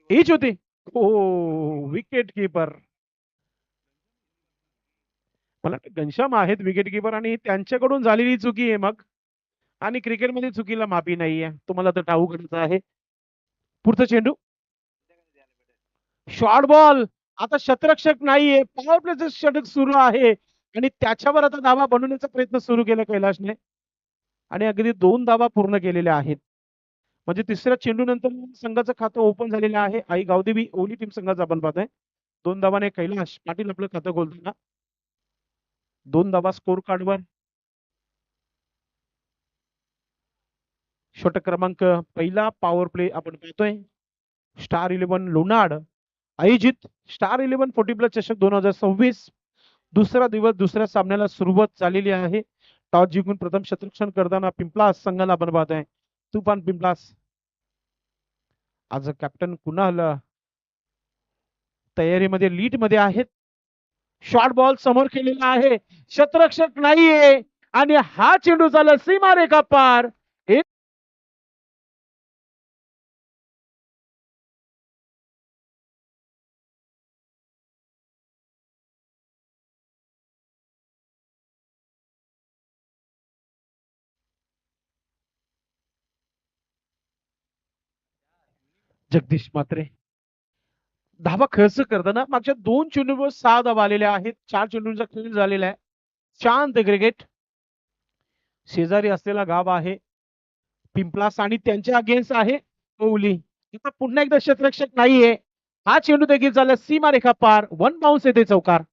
Age होते. हो, wicket keeper. मला वाटतं घनश्याम आहेत विकेट किपर आणि त्यांच्याकडून झालेली चुकी आहे मग. आणि क्रिकेटमध्ये चुकीला माफी नाहीये, तुम्हाला तर ठाऊकच आहे. पुढचा चेंडू, शॉर्ट बॉल. आता शतरक्षक नाहीये, पॉवर प्लेचं षटक सुरू आहे आणि त्याच्यावर आता धावा बनवण्याचा प्रयत्न सुरू केला कैलाशने आणि अगदी 2 धावा पूर्ण केलेल्या आहेत. म्हणजे तिसऱ्या चेंडू नंतर संघाचं खातं ओपन झालेलं आहे. आई गावदेवी ओली टीम संघाचा आपण पाहतोय. 2 धावाने कैलाश पाटील आपलं खातं खोलताना. 2 धावा स्कोर कार्डवर. षटक क्रमांक पहिला पॉवर प्ले आपण पाहतोय. स्टार 11 लोणाड आयोजित स्टार 11 40 प्लस चषक 2026. दुसरा दिवस दुसऱ्या सामन्याला सुरुवात झालेली आहे. टॉस जिंकून प्रथम क्षेत्ररक्षण करताना पिंपलास संघाला आपण पाहतोय. तुफान पिंपलास. आज कॅप्टन कुणाल तयारीमध्ये लीड मध्ये आहेत. शॉर्ट बॉल समोर केलेला आहे, क्षेत्ररक्षक नाहीये आणि हा चेंडू झाला सीमारेखा पार. एक जगदीश मात्रे धावा खर्च करताना मागच्या 2 चेंडूवर 6 धावा आलेल्या आहेत. 4 चेंडूंचा खेळ झालेला आहे. शांत क्रिकेट. शेजारी असलेला गाव आहे पिंपलास आणि त्यांच्या अगेन्स्ट आहे कोहली. आता पुन्हा एकदा क्षेत्ररक्षक नाहीये. हा चेंडू देखील झाला सीमारेखा पार. 1 बाउन्स येते चौकार.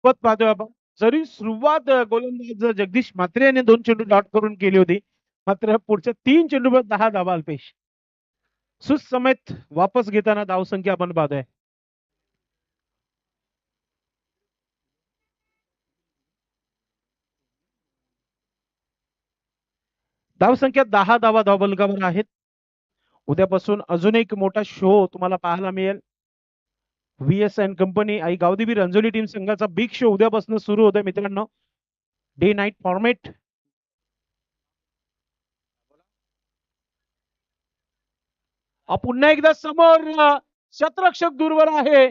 बॅक पाहतोय आपण. जरी सुरुवात गोलंदाज जगदीश म्हात्रे याने 2 चेंडू डॉट करून केली होती, मात्र पुढच्या 3 चेंडूवर 10 धावा अल्पेश. सुसमेत वापस घेताना धावसंख्या आपण पाहतोय. धावसंख्या 10 धावा धावबलकावर आहेत. उद्यापासून अजून एक मोठा शो तुम्हाला पाहायला मिळेल. VS and company Aai Gavdevi Ranjoli team संघाचा बिग शो उद्यापासून सुरू होतोय मित्रांनो. Day night format. पुन्हा एकदा समोर शतरक्षक दूरवर आहे.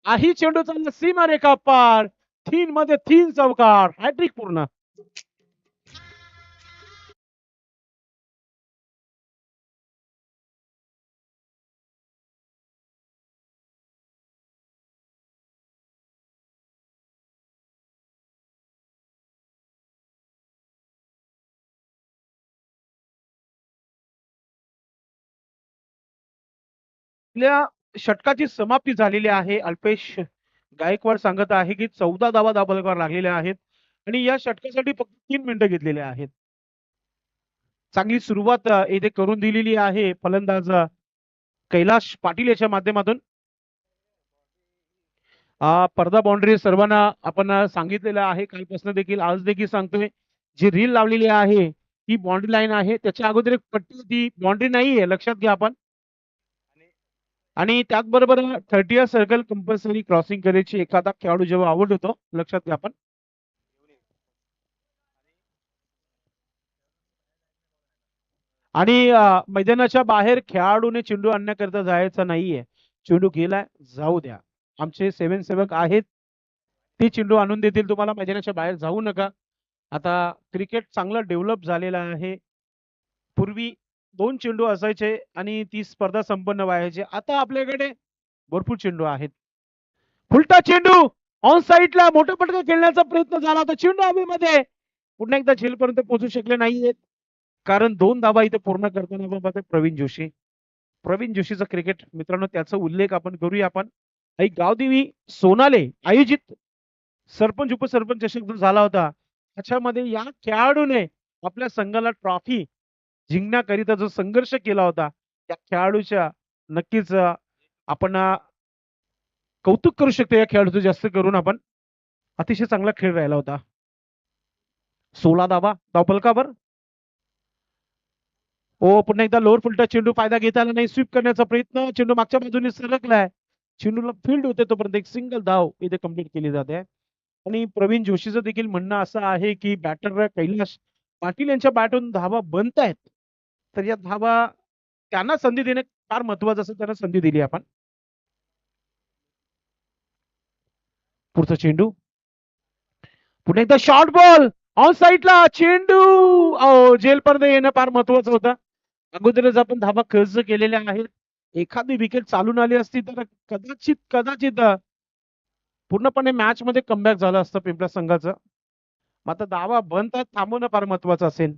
आही चेंडू चालला सीमारेखा पार. 3 मध्ये 3 चौकार. हॅट्रिक पूर्ण. आपल्या षटकाची समाप्ती झालेली आहे. अल्पेश गायकवाड सांगत आहे की 14 धावा धावबलकावर लागलेल्या आहेत आणि या षटकासाठी फक्त 3 मिनिटं घेतलेले आहेत. चांगली सुरुवात येथे करून दिलेली आहे फलंदाज कैलाश पाटील याच्या माध्यमातून. पडदा बाउंड्री सर्वांना आपण सांगितलेलं आहे कालपासून देखील, आज देखील सांगतोय. जी रील लावलेली आहे ती बाउंड्री लाईन आहे. त्याच्या अगोदर एक पट्टी ती बाउंड्री नाहीये, लक्षात घ्या आपण. आणि त्याचबरोबर 30 सर्कल कंपल्सरी क्रॉसिंग करायची एखादा खेळाडू जेव्हा आउट होतो, लक्षात घ्या आपण. आणि मैदानाच्या बाहेर खेळाडूने चेंडू आणण्याकरता जायचं नाहीये. चेंडू गेलाय, जाऊ द्या. आमचे सेवन सेवक आहेत, ते चेंडू आणून देतील तुम्हाला. मैदानाच्या बाहेर जाऊ नका. आता क्रिकेट चांगलं डेव्हलप झालेलं आहे. पूर्वी 2 चेंडू असायचे आणि ती स्पर्धा संपन्न व्हायची. आता आपल्याकडे भरपूर चेंडू आहेत. फुलटा चेंडू ऑन साईडला मोठा पटका खेळण्याचा प्रयत्न झाला होता. चेंडू हवेमध्ये पुन्हा एकदा झेलपर्यंत पोहोचू शकले नाहीयेत. कारण 2 धावा इथे पूर्ण करताना आपण पाहतोय प्रवीण जोशी. प्रवीण जोशीचं क्रिकेट मित्रांनो, त्याचा उल्लेख आपण करूया आपण. एक गावदेवी सोनाले आयोजित सरपंच उपसरपंच चषक जो झाला होता, त्याच्यामध्ये या खेळाडूने आपल्या संघाला ट्रॉफी जिंकण्याकरिता जो संघर्ष केला होता, त्या खेळाडूच्या नक्कीच आपण कौतुक करू शकतो. या खेळाडूचं जास्त करून आपण. अतिशय चांगला खेळ राहिला होता. 16 धावा धावफलकावर. हो, पुन्हा एकदा लोअर फुलटा चेंडू फायदा घेता आला नाही. स्वीप करण्याचा प्रयत्न, चेंडू मागच्या बाजूने सरकलाय. चेंडूला फील्ड होते तोपर्यंत एक सिंगल धाव इथे कंप्लीट केली जाते. आणि प्रवीण जोशीचं देखील म्हणणं असं आहे की बॅटर कैलाश पाटील यांच्या बॅटून धावा बनतायत, तर या धावा त्यांना संधी देणे फार महत्वाचं असं त्यांना संधी दिली आपण. पुढचा चेंडू, पुन्हा एकदा शॉर्ट बॉल ऑन साईडला, चेंडू जेलपर्यंत येणं फार महत्वाचं होतं. अगोदरच आपण धावा खर्च केलेल्या आहेत. एखादी विकेट चालून आली असती तर कदाचित कदाचित पूर्णपणे मॅच मध्ये कमबॅक झालं असतं पिंपळा संघाचं. मात्र धावा बनतात थांबवणं फार महत्वाचं असेल.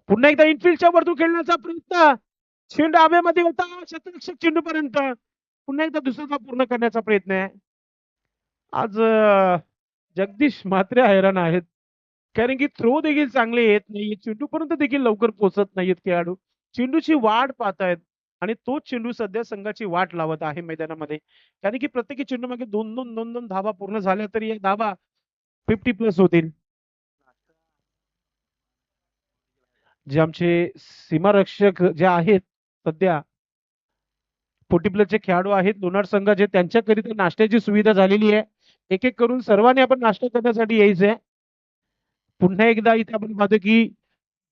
पुन्हा एकदा इनफिल्डच्या वरतून खेळण्याचा प्रयत्न, चेंडू हवेमध्ये होता शतरक्षक चेंडू पर्यंत. पुन्हा एकदा दुसरा धाव पूर्ण करण्याचा प्रयत्न आहे. आज जगदीश म्हात्रे हैराण आहेत, कारण की थ्रो देखील चांगले येत नाहीये, चेंडूपर्यंत देखील लवकर पोहोचत नाहीयेत खेळाडू. चेंडूची वाट पाहतायत आणि तोच चेंडू सध्या संघाची वाट लावत आहे मैदानामध्ये. कारण की प्रत्येकी चेंडू मागे दोन धावा पूर्ण झाल्या तरी या धावा 50 प्लस होतील. जे आमचे सीमारक्षक जे आहेत सध्या 40 प्लसचे खेळाडू आहेत लोणार संघाचे, त्यांच्याकरिता नाश्त्याची सुविधा झालेली आहे. एक एक करून सर्वांनी आपण नाश्ता करण्यासाठी यायचंय. पुन्हा एकदा इथे आपण पाहतो की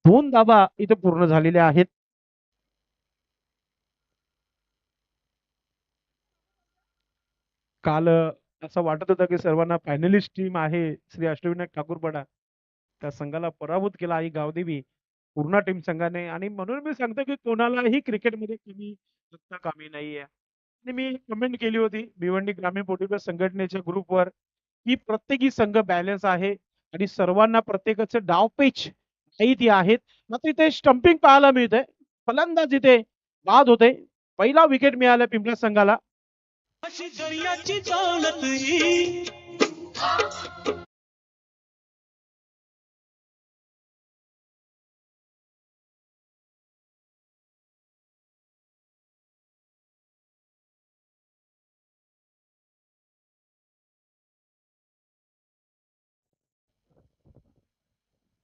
2 धावा इथे पूर्ण झालेल्या आहेत. काल असं वाटत होतं की सर्वांना फायनलिस्ट टीम आहे श्री अष्टविनायक ठाकूरपडा, त्या संघाला पराभूत केला आई गावदेवी पूर्ण टीम संघाने. आणि म्हणून मी सांगतो की कोणालाही क्रिकेटमध्ये कमी बघता कामी नाहीये. आणि मी कमेंट केली होती भिवंडी ग्रामीण पोटीप्लस संघटनेच्या ग्रुपवर की प्रत्येकी संघ बॅलन्स आहे आणि सर्वांना प्रत्येकाचे डावपेच माहिती आहेत. मात्र इथे स्टंपिंग पाहायला मिळतंय, फलंदाज इथे बाद होते. पहिला विकेट मिळाला पिंपळा संघाला. अशी दर्याची चालत ही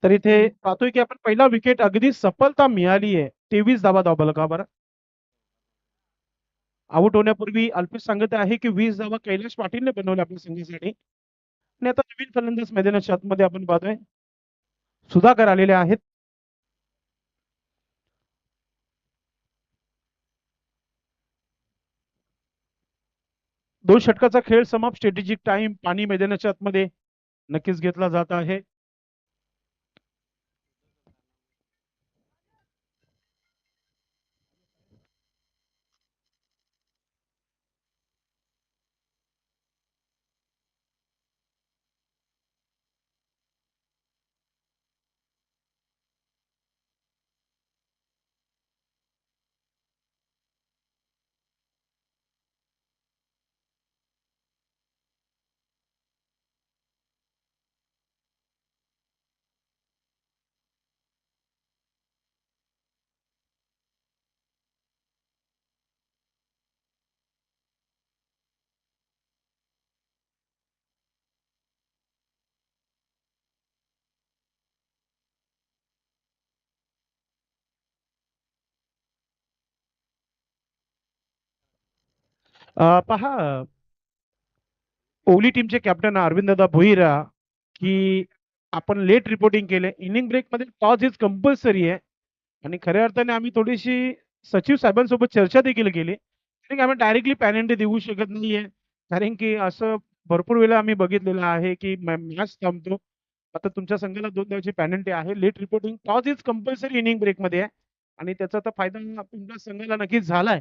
तर इथे पाहतोय की आपण पहिला विकेट अगदी सफलता मिळाली आहे. 23 धावा धावफलकावर. आउट होण्यापूर्वी अल्पेश सांगत आहे की 20 धावा कैलाश पाटीलने बनवल्या आपल्या संघासाठी. आणि आता नवीन फलंदाज मैदानाच्या आतमध्ये आपण पाहतोय सुधाकर आलेले आहेत. दोन षटकाचा खेळ समाप्त. स्ट्रॅटेजिक टाइम पाणी मैदानाच्या आतमध्ये नक्कीच घेतला जात आहे. पहा कोहली टीमचे कॅप्टन अरविंददा भोईरा की आपण लेट रिपोर्टिंग केले. इनिंग ब्रेक मध्ये टॉस इज कंपल्सरी आहे आणि खऱ्या अर्थाने आम्ही थोडीशी सचिव साहेबांसोबत चर्चा देखील केली. ठीक आहे, आम्ही डायरेक्टली पॅनल्टी देऊ शकत नाहीये, कारण की असं भरपूर वेळा आम्ही बघितलेलं आहे की मॅच थांबतो. आता तुमच्या संघाला 2 धावाची पॅनल्टी आहे. Late reporting toss is compulsory inning break मध्ये आहे आणि त्याचा तर फायदा तुमच्या संघाला नक्कीच झालाय,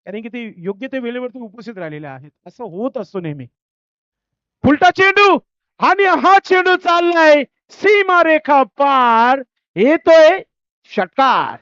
कारण की ते योग्य ते वेळेवरती उपस्थित राहिलेले आहेत. असं होत असतो नेहमी. फुलटा चेंडू आणि हा चेंडू चाललाय सीमा रेखा पार, येतोय षटकार.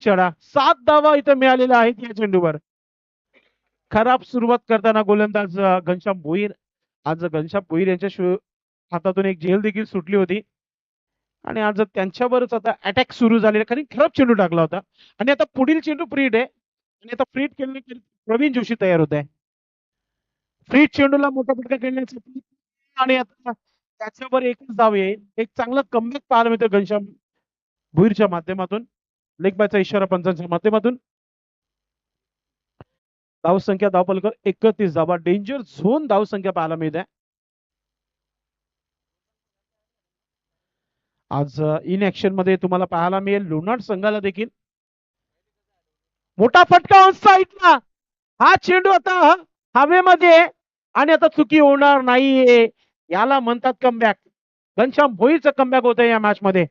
चढा. 7 धावा इथं मिळालेल्या आहेत या चेंडूवर. खराब सुरुवात करताना गोलंदाज घनश्याम भोईर. आज घनश्याम भोईर यांच्या हातातून एक झेल देखील सुटली होती आणि आज त्यांच्यावरच आता अटॅक सुरू झालेला, कारण खराब चेंडू टाकला होता. आणि आता पुढील चेंडू फ्रीड आहे आणि आता फ्रीड खेळण्यासाठी प्रवीण जोशी तयार होत आहे. फ्रीड चेंडूला मोठा फटका खेळण्यासाठी आणि आता त्याच्यावर एकच धाव येईल. एक चांगला कमबॅक पाहायला मिळतो घनश्याम भुईरच्या माध्यमातून. लेग बायचा इशारा पंचांच्या माध्यमातून. धावसंख्या धावपलकर 31 धावा. डेंजर झोन धावसंख्या पाहायला मिळते. आज इन ऍक्शन मध्ये तुम्हाला पाहायला मिळेल लोणार संघाला देखील मोठा फटका ऑन साईडला. हा चेंडू आता हवेमध्ये आणि आता चुकी होणार नाहीये. याला म्हणतात कमबॅक. घनश्याम भोईरचं कमबॅक होत आहे या मॅच मध्ये.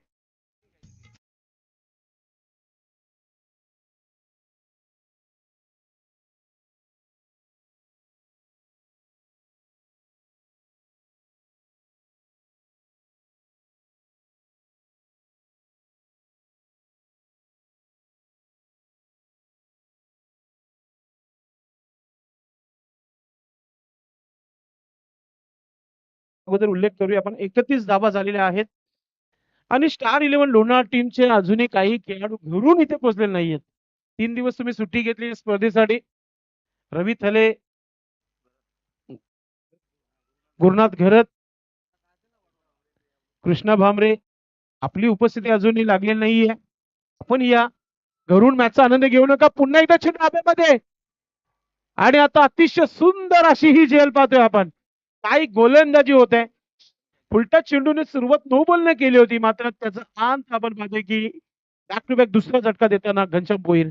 अगोदर उल्लेख करूया आपण 31 धावा झालेल्या आहेत आणि स्टार 11 लोणार टीमचे अजूनही काही खेळाडू घरून इथे पोहोचलेले नाहीयेत. 3 दिवस तुम्ही सुट्टी घेतली स्पर्धेसाठी. रवी थले, गुरुनाथ घरत, कृष्णा भामरे, आपली उपस्थिती अजूनही लागलेली नाहीये. आपण या घरून मॅचचा आनंद घेऊ नका. पुन्हा एकदा चेंडू हवेमध्ये आणि आता अतिशय सुंदर अशी ही झेल पाहतोय आपण. काही गोलंदाजी होत आहे. उलटा चेंडूने सुरुवात नो बॉलने केली होती, मात्र त्याचा अंत आपण पाहतोय की बॅक टू बॅक दुसरा झटका देताना घनश्याम भोईर.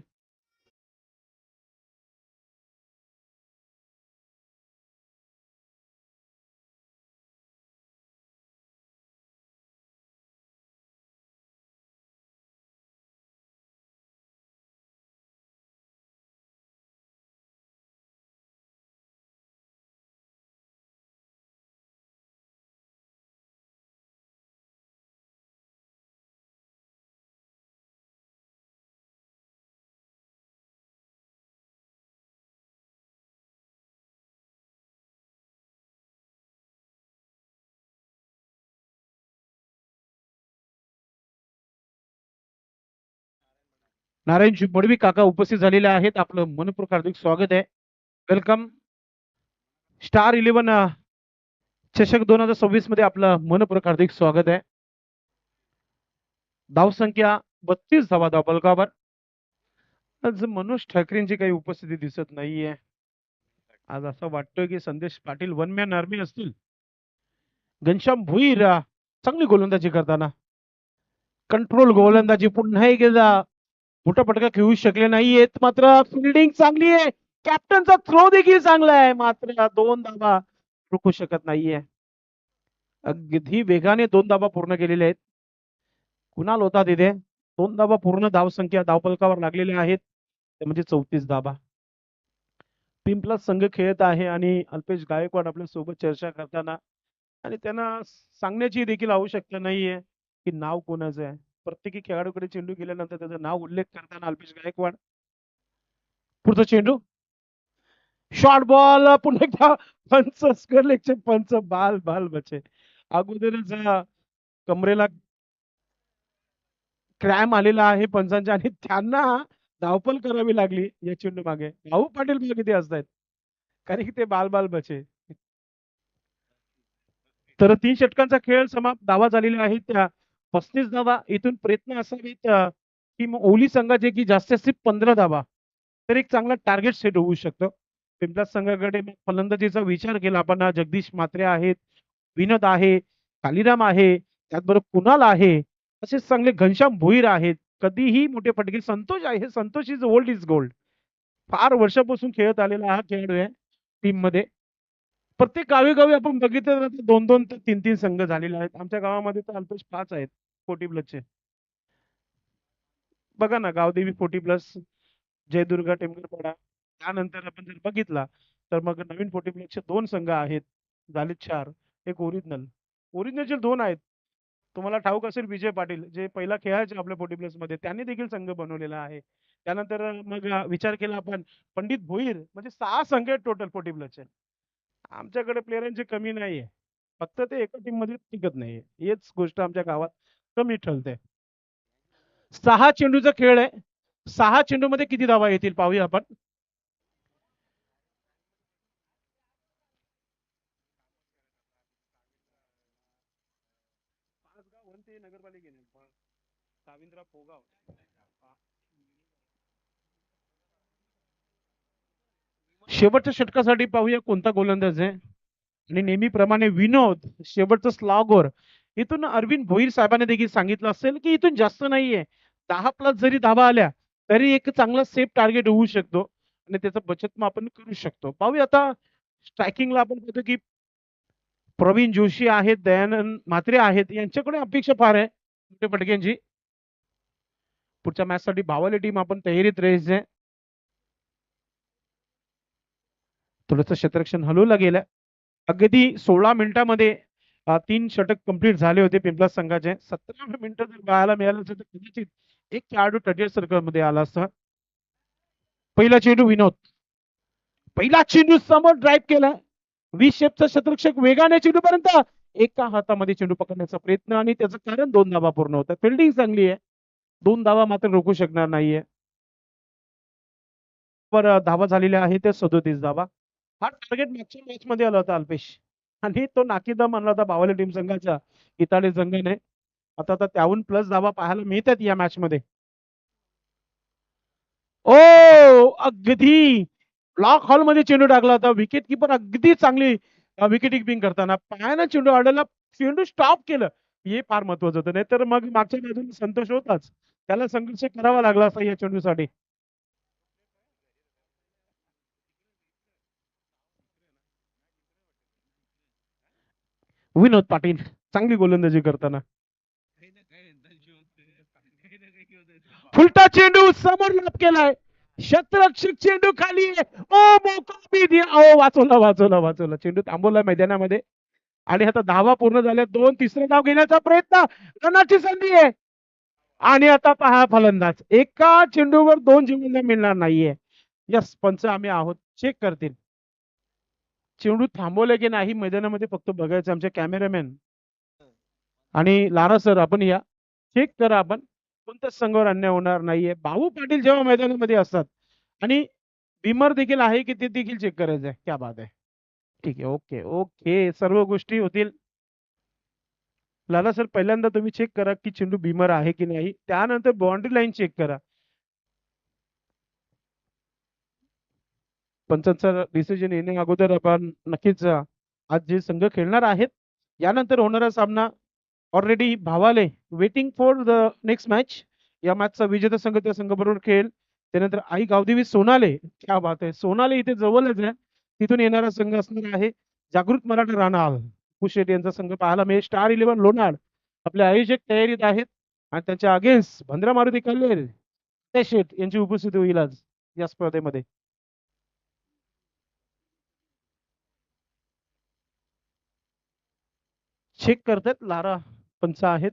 नारायणजी मडवी काका उपस्थित झालेले आहेत. आपलं मनपूर्वक हार्दिक स्वागत आहे. वेलकम. स्टार 11 चषक 2026 मध्ये आपलं मनपूर्वक हार्दिक स्वागत आहे. धावसंख्या 32 धावा धावपलकावर. आज मनोज ठाकरेंची काही उपस्थिती दिसत नाहीये. आज असं वाटतोय की संदेश पाटील वन मॅन आर्मी असतील. घनश्याम भुईर चांगली गोलंदाजी करताना कंट्रोल गोलंदाजी पुन्हा एकदा मोठा फटका खेळू शकले नाहीयेत, मात्र फिल्डिंग चांगली आहे. कॅप्टनचा थ्रो देखील चांगला आहे, मात्र 2 धावा रोखू शकत नाहीये. अगदी वेगाने 2 धावा पूर्ण केलेल्या आहेत. कुणाल होता तिथे. 2 धावा पूर्ण धावसंख्या धावपलकावर लागलेल्या आहेत, ते म्हणजे 34 धावा. पिंपला संघ खेळत आहे आणि अल्पेश गायकवाड आपल्या सोबत चर्चा करताना आणि त्यांना सांगण्याची देखील आवश्यकता नाहीये की नाव कोणाचं आहे. प्रत्येकी खेळाडूकडे चेंडू गेल्यानंतर त्याचं नाव उल्लेख करताना अल्पेश गायकवाड. पुढचा चेंडू शॉर्ट बॉल. पुन्हा एकदा पंच स्क्वेअर लेगचे पंच. बाल बाल बचे. अगोदरच कमरेला क्रॅम आलेला आहे पंचांच्या आणि त्यांना धावपल करावी लागली या चेंडू मागे. भाऊ पाटील बघा किती असतायत, कारण की ते बाल बाल बचे. तर 3 षटकांचा खेळ समाप्त. धावा झालेल्या आहेत त्या 35 धावा. इथून प्रयत्न असावेत की ओली संघाचे की जास्तीत जास्त 15 धावा, तर एक चांगला टार्गेट सेट होऊ शकतं. पिंपळा संघाकडे फलंदाजीचा विचार केला आपण. जगदीश म्हात्रे आहेत, विनोद आहे, कालीराम आहे, त्याचबरोबर कुणाल आहे, असे चांगले घनश्याम भोईर आहेत. कधीही मोठे फटके. संतोष आहे. Santosh is old is gold. फार वर्षापासून खेळत आलेला हा खेळाडू आहे टीम मध्ये. प्रत्येक गावी आपण बघितलं तर 2-2 ते 3-3 संघ झालेले आहेत. आमच्या गावामध्ये तर अल्पेश 5 आहेत 40 प्लसचे. बघा ना, गावदेवी 40 प्लस, जयदुर्गा टेमगरपाडा. त्यानंतर आपण जर बघितला तर मग नवीन 40 प्लसचे 2 संघ आहेत. झाले 4. एक ओरिजिनल. ओरिजिनलचे 2 आहेत. तुम्हाला ठाऊक असेल विजय पाटील जे पहिला खेळायचे आपल्या 40 प्लस मध्ये त्यांनी देखील संघ बनवलेला आहे. त्यानंतर मग विचार केला आपण पंडित भोईर म्हणजे 6 संघ आहेत टोटल 40 प्लसचे. आमच्याकडे प्लेयरांची कमी नाहीये. फक्त ते एका टीम मध्ये टिकत नाहीये. हेच गोष्ट आमच्या गावात कमी ठरते. 6 चेंडूचा खेळ आहे. 6 चेंडूमध्ये किती धावा येतील पाहूया आपण. शेवटच्या षटकासाठी पाहूया कोणता गोलंदाज आहे. आणि नेहमीप्रमाणे विनोद शेवटचं स्लॉगवर इथून अरविंद भोईर साहेबांनी देखील सांगितलं असेल की इथून जास्त नाहीये 10 प्लस जरी धावा आल्या तरी एक चांगला सेफ टार्गेट होऊ शकतो आणि त्याचं बचत मग आपण करू शकतो. पाहूया आता स्ट्रायकिंगला आपण पाहतो की प्रवीण जोशी आहेत, दयानंद म्हात्रे आहेत, यांच्याकडे अपेक्षा फार आहे मोठे फटक्यांची. पुढच्या मॅच साठी भावाली टीम आपण तयारीत राहायचे. थोडंसं क्षेत्ररक्षण हलवलं गेलं. अगदी 16 मिनिटांमध्ये 3 षटक कंप्लीट झाले होते पिंपळा संघाचे. 17 मिनिटं जर पाहायला मिळालं असेल तर कदाचित एक खेळाडू टर्टियर सर्कल मध्ये आला असता. पहिला चेंडू विनोद, पहिला चेंडू समोर ड्राईव्ह केला. 20 शेपचा क्षेत्ररक्षक वेगाने चेंडू पर्यंत एका हातामध्ये चेंडू पकडण्याचा प्रयत्न आणि त्याचं कारण 2 धावा पूर्ण होतात. फिल्डिंग चांगली आहे, 2 धावा मात्र रोखू शकणार नाहीये. धावा झालेल्या आहेत त्या 37 धावा. हा टार्गेट मागच्या मॅच मध्ये आला होता अल्पेश आणि तो नाकीदम आणला होता बावले टीम संघाच्या इताडे संघाने. आता त्याहून प्लस धावा पाहायला मिळतात या मॅच मध्ये. ओ अगदी ब्लॉक हॉल मध्ये चेंडू टाकला होता. विकेट किपर अगदी चांगली विकेट किपिंग करताना पायानं चेंडू अडवला, चेंडू स्टॉप केलं. हे फार महत्वाचं होतं. नाही तर मग मागच्या बाजूने संतोष होताच, त्याला संघर्ष करावा लागला असता या चेंडूसाठी. विनोद पाटील चांगली गोलंदाजी करताना फुलटा चेंडू समोर लाभ केलाय. क्षेत्ररक्षक चेंडू खाली आहे. ओ मोकळा बी दिया. ओ वाचवला वाचवला वाचवला. चेंडू थांबवला मैदानामध्ये आणि आता धावा पूर्ण झाल्या. 2 तिसरे धाव घेण्याचा प्रयत्न, रनाची संधी आहे आणि आता पहा फलंदाज एका चेंडूवर 2 चेंडूला मिळणार नाहीये. यस पंच आम्ही आहोत, चेक करतील. चेंडू थांबवले की नाही मैदानामध्ये फक्त बघायचं. आमचे कॅमेरामॅन आणि लारा सर आपण या चेक करा. आपण कोणत्याच संघावर अन्याय होणार नाहीये. भाऊ पाटील जेव्हा मैदानामध्ये असतात आणि बिमर देखील आहे की ते देखील चेक करायचं आहे. क्या बात आहे. ठीक आहे. ओके ओके सर्व गोष्टी होतील. लाला सर पहिल्यांदा तुम्ही चेक करा की चेंडू बिमर आहे की नाही, त्यानंतर बाउंड्री लाईन चेक करा. पंचांचा डिसिजन येण्या अगोदर आपण नक्कीच आज जे संघ खेळणार आहेत यानंतर होणारा सामना ऑलरेडी भावाले waiting for the next match. या मॅचचा विजेता संघ त्या संघाबरोबर खेळेल. त्यानंतर आई गावदेवी सोनाले, क्या बात आहे, सोनाले इथे जवळच आहे. तिथून येणारा संघ असणार आहे जागृत मराठा राणाल. कुशेट यांचा संघ पाहायला मिळेल. स्टार 11 लोणाड आपले आयोजक तयारीत आहेत आणि त्यांच्या अगेन्स्ट भंद्रा मारुती कल्लेर शेठ यांची उपस्थिती होईल आज या स्पर्धेमध्ये. चेक करतात लारा पंच आहेत.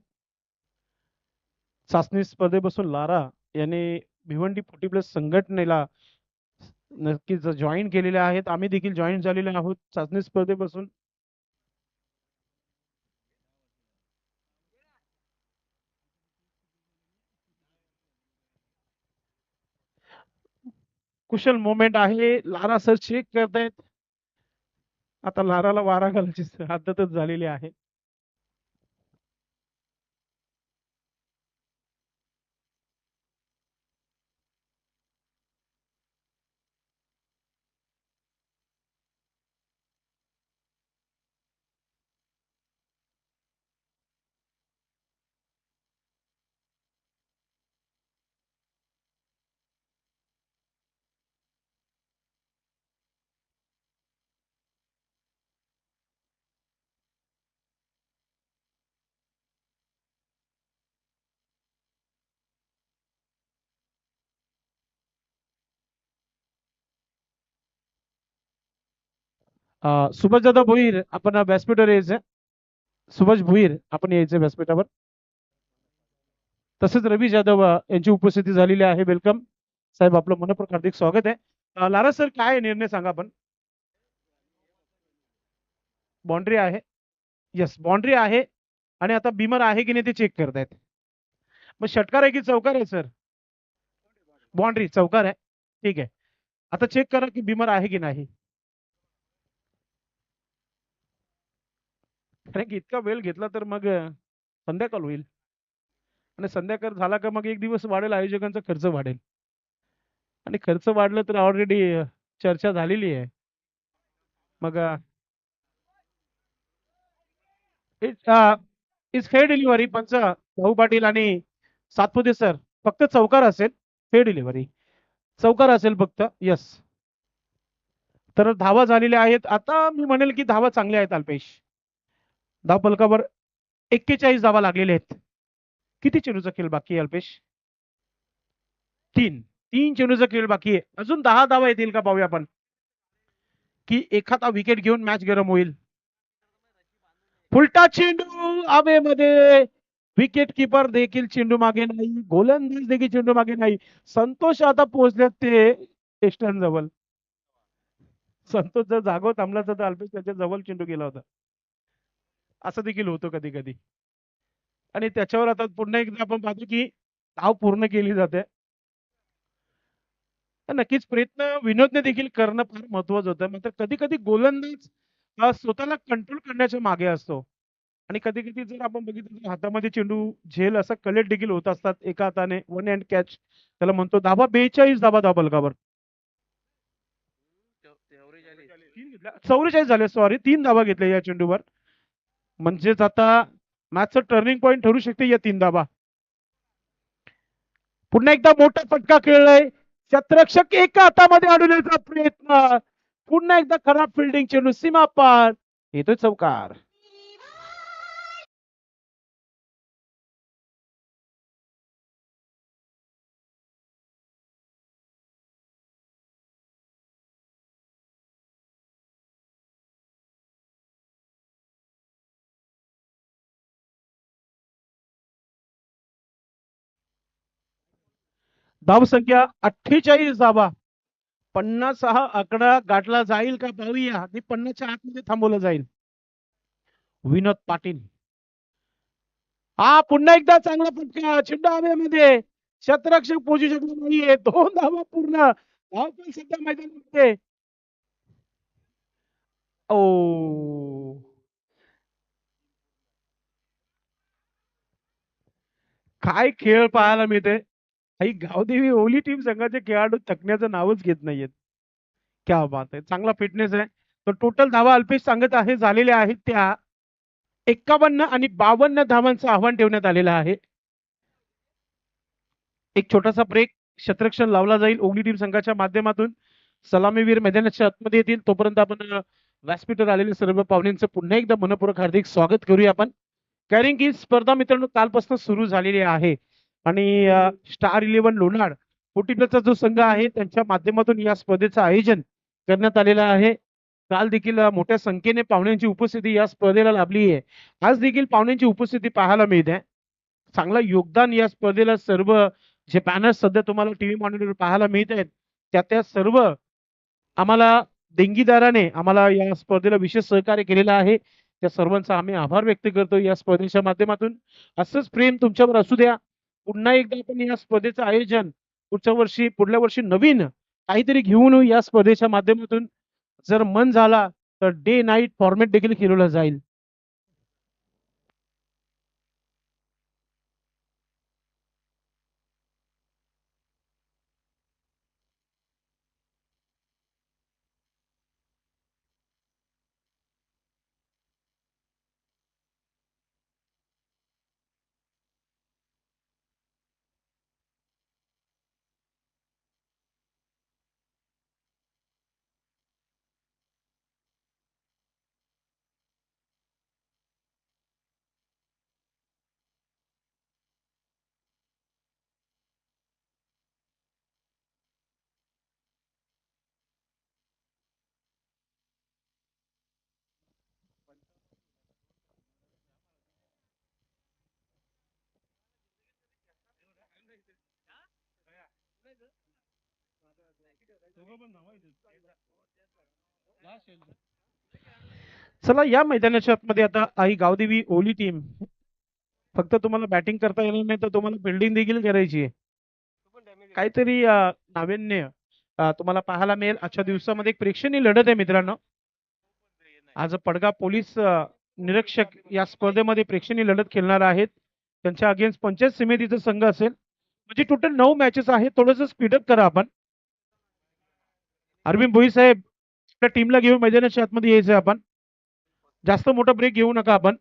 चाचणी स्पर्धेपासून लारा याने भिवंडी 40 प्लस संघटनेला नक्कीच जॉईन केलेले आहेत. आम्ही देखील जॉईन झालेले आहोत चाचणी स्पर्धेपासून. कुशल मोमेंट आहे. लारा सर चेक करतायत. आता लाराला वारा घालायची आदतच झालेली आहे. सुभाष दादा भोईर आपण व्यासपीठावर यायचं. सुभाष भुईर आपण यायचे व्यासपीठावर. तसेच रवी जाधव यांची उपस्थिती झालेली आहे. वेलकम साहेब, आपलं मनपूर्वक हार्दिक स्वागत आहे. लारा सर, काय निर्णय सांगा आपण. बाउंड्री आहे. येस, बाउंड्री आहे. आणि आता बिमर आहे की नाही ते चेक करतायत. मग षटकार आहे की चौकार आहे सर? बाउंड्री चौकार आहे. ठीक आहे. आता चेक करा की बिमर आहे की नाही. कारण की इतका वेळ घेतला तर मग संध्याकाळ होईल. आणि संध्याकाळ झाला का मग एक दिवस वाढेल, आयोजकांचा खर्च वाढेल. आणि खर्च वाढलं तर ऑलरेडी चर्चा झालेली आहे. मग इज फेअर डिलिव्हरी. पंच भाऊ पाटील आणि सातपुते सर, फक्त चौकार असेल. फेअर डिलिव्हरी चौकार असेल फक्त. यस. तर धावा झालेल्या आहेत. आता मी म्हणेल की धावा चांगल्या आहेत अल्पेश. धाव फलकावर 41 धावा लागलेल्या आहेत. किती चेंडूचा खेळ बाकी आहे अल्पेश? 3 चेंडूचा खेळ बाकी आहे. अजून 10 धावा येतील का पाहूया आपण, की एखादा विकेट घेऊन मॅच गरम होईल. फुलटा चेंडू हवेमध्ये. विकेट किपर देखील चेंडू मागे नाही, गोलंदाज देखील चेंडू मागे नाही. संतोष आता पोहोचलेत ते एस्टर्न जवळ. संतोष जर जागो थांबला तर अल्पेश त्याच्या जवळ चेंडू गेला होता. असं देखील होतं कधी कधी. आणि त्याच्यावर आता पुन्हा एकदा आपण पाहतो की धाव पूर्ण केली जाते. तर नक्कीच प्रयत्न विनोदने देखील करणं फार महत्वाचं होतं. मात्र कधी कधी गोलंदाज स्वतःला कंट्रोल करण्याच्या मागे असतो. आणि कधी कधी जर आपण बघितलं तर हातामध्ये चेंडू झेल असा कलेक्ट देखील होत असतात एका हाताने. वन हँड कॅच त्याला म्हणतो. धावा 42 धावा धाव बलकावर. 44 झाले, सॉरी, 3 धावा घेतल्या या चेंडूवर. म्हणजेच आता मॅचचं टर्निंग पॉईंट ठरू शकते या 3 धावा. पुन्हा एकदा मोठा फटका खेळलाय. शतरक्षक एका हातामध्ये अडवण्याचा प्रयत्न. पुन्हा एकदा खराब फिल्डिंग, चेंडू सीमा पार. येतोय चौकार. धाव संख्या 48 धावा. 50 हा आकडा गाठला जाईल का पाहूया. आणि 50च्या आतमध्ये थांबवलं जाईल. विनोद पाटील. हा पुन्हा एकदा चांगला फटका, चेंडू हवेमध्ये. शतरक्षक पोहोचू शकला नाहीये. 2 धावा पूर्ण. धाव पण सध्या मैदानामध्ये. ओ, काय खेळ पाहायला मिळते. ही गावदेवी ओली टीम संघाचे खेळाडू थकण्याचं नावच घेत नाहीयेत. क्या बात आहे, चांगला फिटनेस आहे. तर टोटल धावा अल्पेश सांगत आहे झालेल्या आहेत त्या 51 आणि 52 धावांचं आव्हान ठेवण्यात आलेलं आहे. एक छोटासा ब्रेक, क्षेत्ररक्षण लावला जाईल ओगली टीम संघाच्या माध्यमातून. सलामीवीर मैदानाच्या आतमध्ये येतील. तोपर्यंत आपण व्यासपीठावर आलेले सर्व पाहुण्यांचं पुन्हा एकदा मनपूर्वक हार्दिक स्वागत करूया आपण. कारण की स्पर्धा मित्रांनो कालपासून सुरू झालेली आहे. आणि स्टार 11 लोणार कोटीचा जो संघ आहे त्यांच्या माध्यमातून या स्पर्धेचं आयोजन करण्यात आलेलं आहे. काल देखील मोठ्या संख्येने पाहुण्यांची उपस्थिती या स्पर्धेला लाभली आहे. आज देखील पाहुण्यांची उपस्थिती पाहायला मिळते. चांगलं योगदान या स्पर्धेला सर्व जे बॅनर्स सध्या तुम्हाला टीव्ही मॉनिटरवर पाहायला मिळत आहेत त्या सर्व आम्हाला देणगीदाराने आम्हाला या स्पर्धेला विशेष सहकार्य केलेलं आहे. त्या सर्वांचा आम्ही आभार व्यक्त करतो या स्पर्धेच्या माध्यमातून. असंच प्रेम तुमच्यावर असू द्या. पुन्हा एकदा आपण या स्पर्धेचं आयोजन पुढल्या वर्षी नवीन काहीतरी घेऊन येऊ या स्पर्धेच्या माध्यमातून. जर मन झाला तर डे नाईट फॉर्मॅट देखील खेळवला जाईल. चला या मैदानाच्या आतमध्ये आता आई गावदेवी ओली टीम, फक्त तुम्हाला बॅटिंग करता येणार नाही तर तुम्हाला फिल्डिंग देखील करायची आहे. काहीतरी नाविन्य तुम्हाला पाहायला मिळेल आजच्या दिवसामध्ये. एक प्रेक्षणीय लढत आहे मित्रांनो. आज पडगा पोलीस निरीक्षक या स्पर्धेमध्ये प्रेक्षणीय लढत खेळणार आहेत. त्यांच्या अगेन्स्ट पंचायत समितीचा संघ असेल. म्हणजे टोटल 9 मॅचेस आहेत. थोडंसं स्पीडअप करा आपण. अरविंद भोई साहेब, आपल्या टीमला घेऊन मैदानाच्या आतमध्ये यायचं आपण. जास्त मोठा ब्रेक घेऊ नका आपण.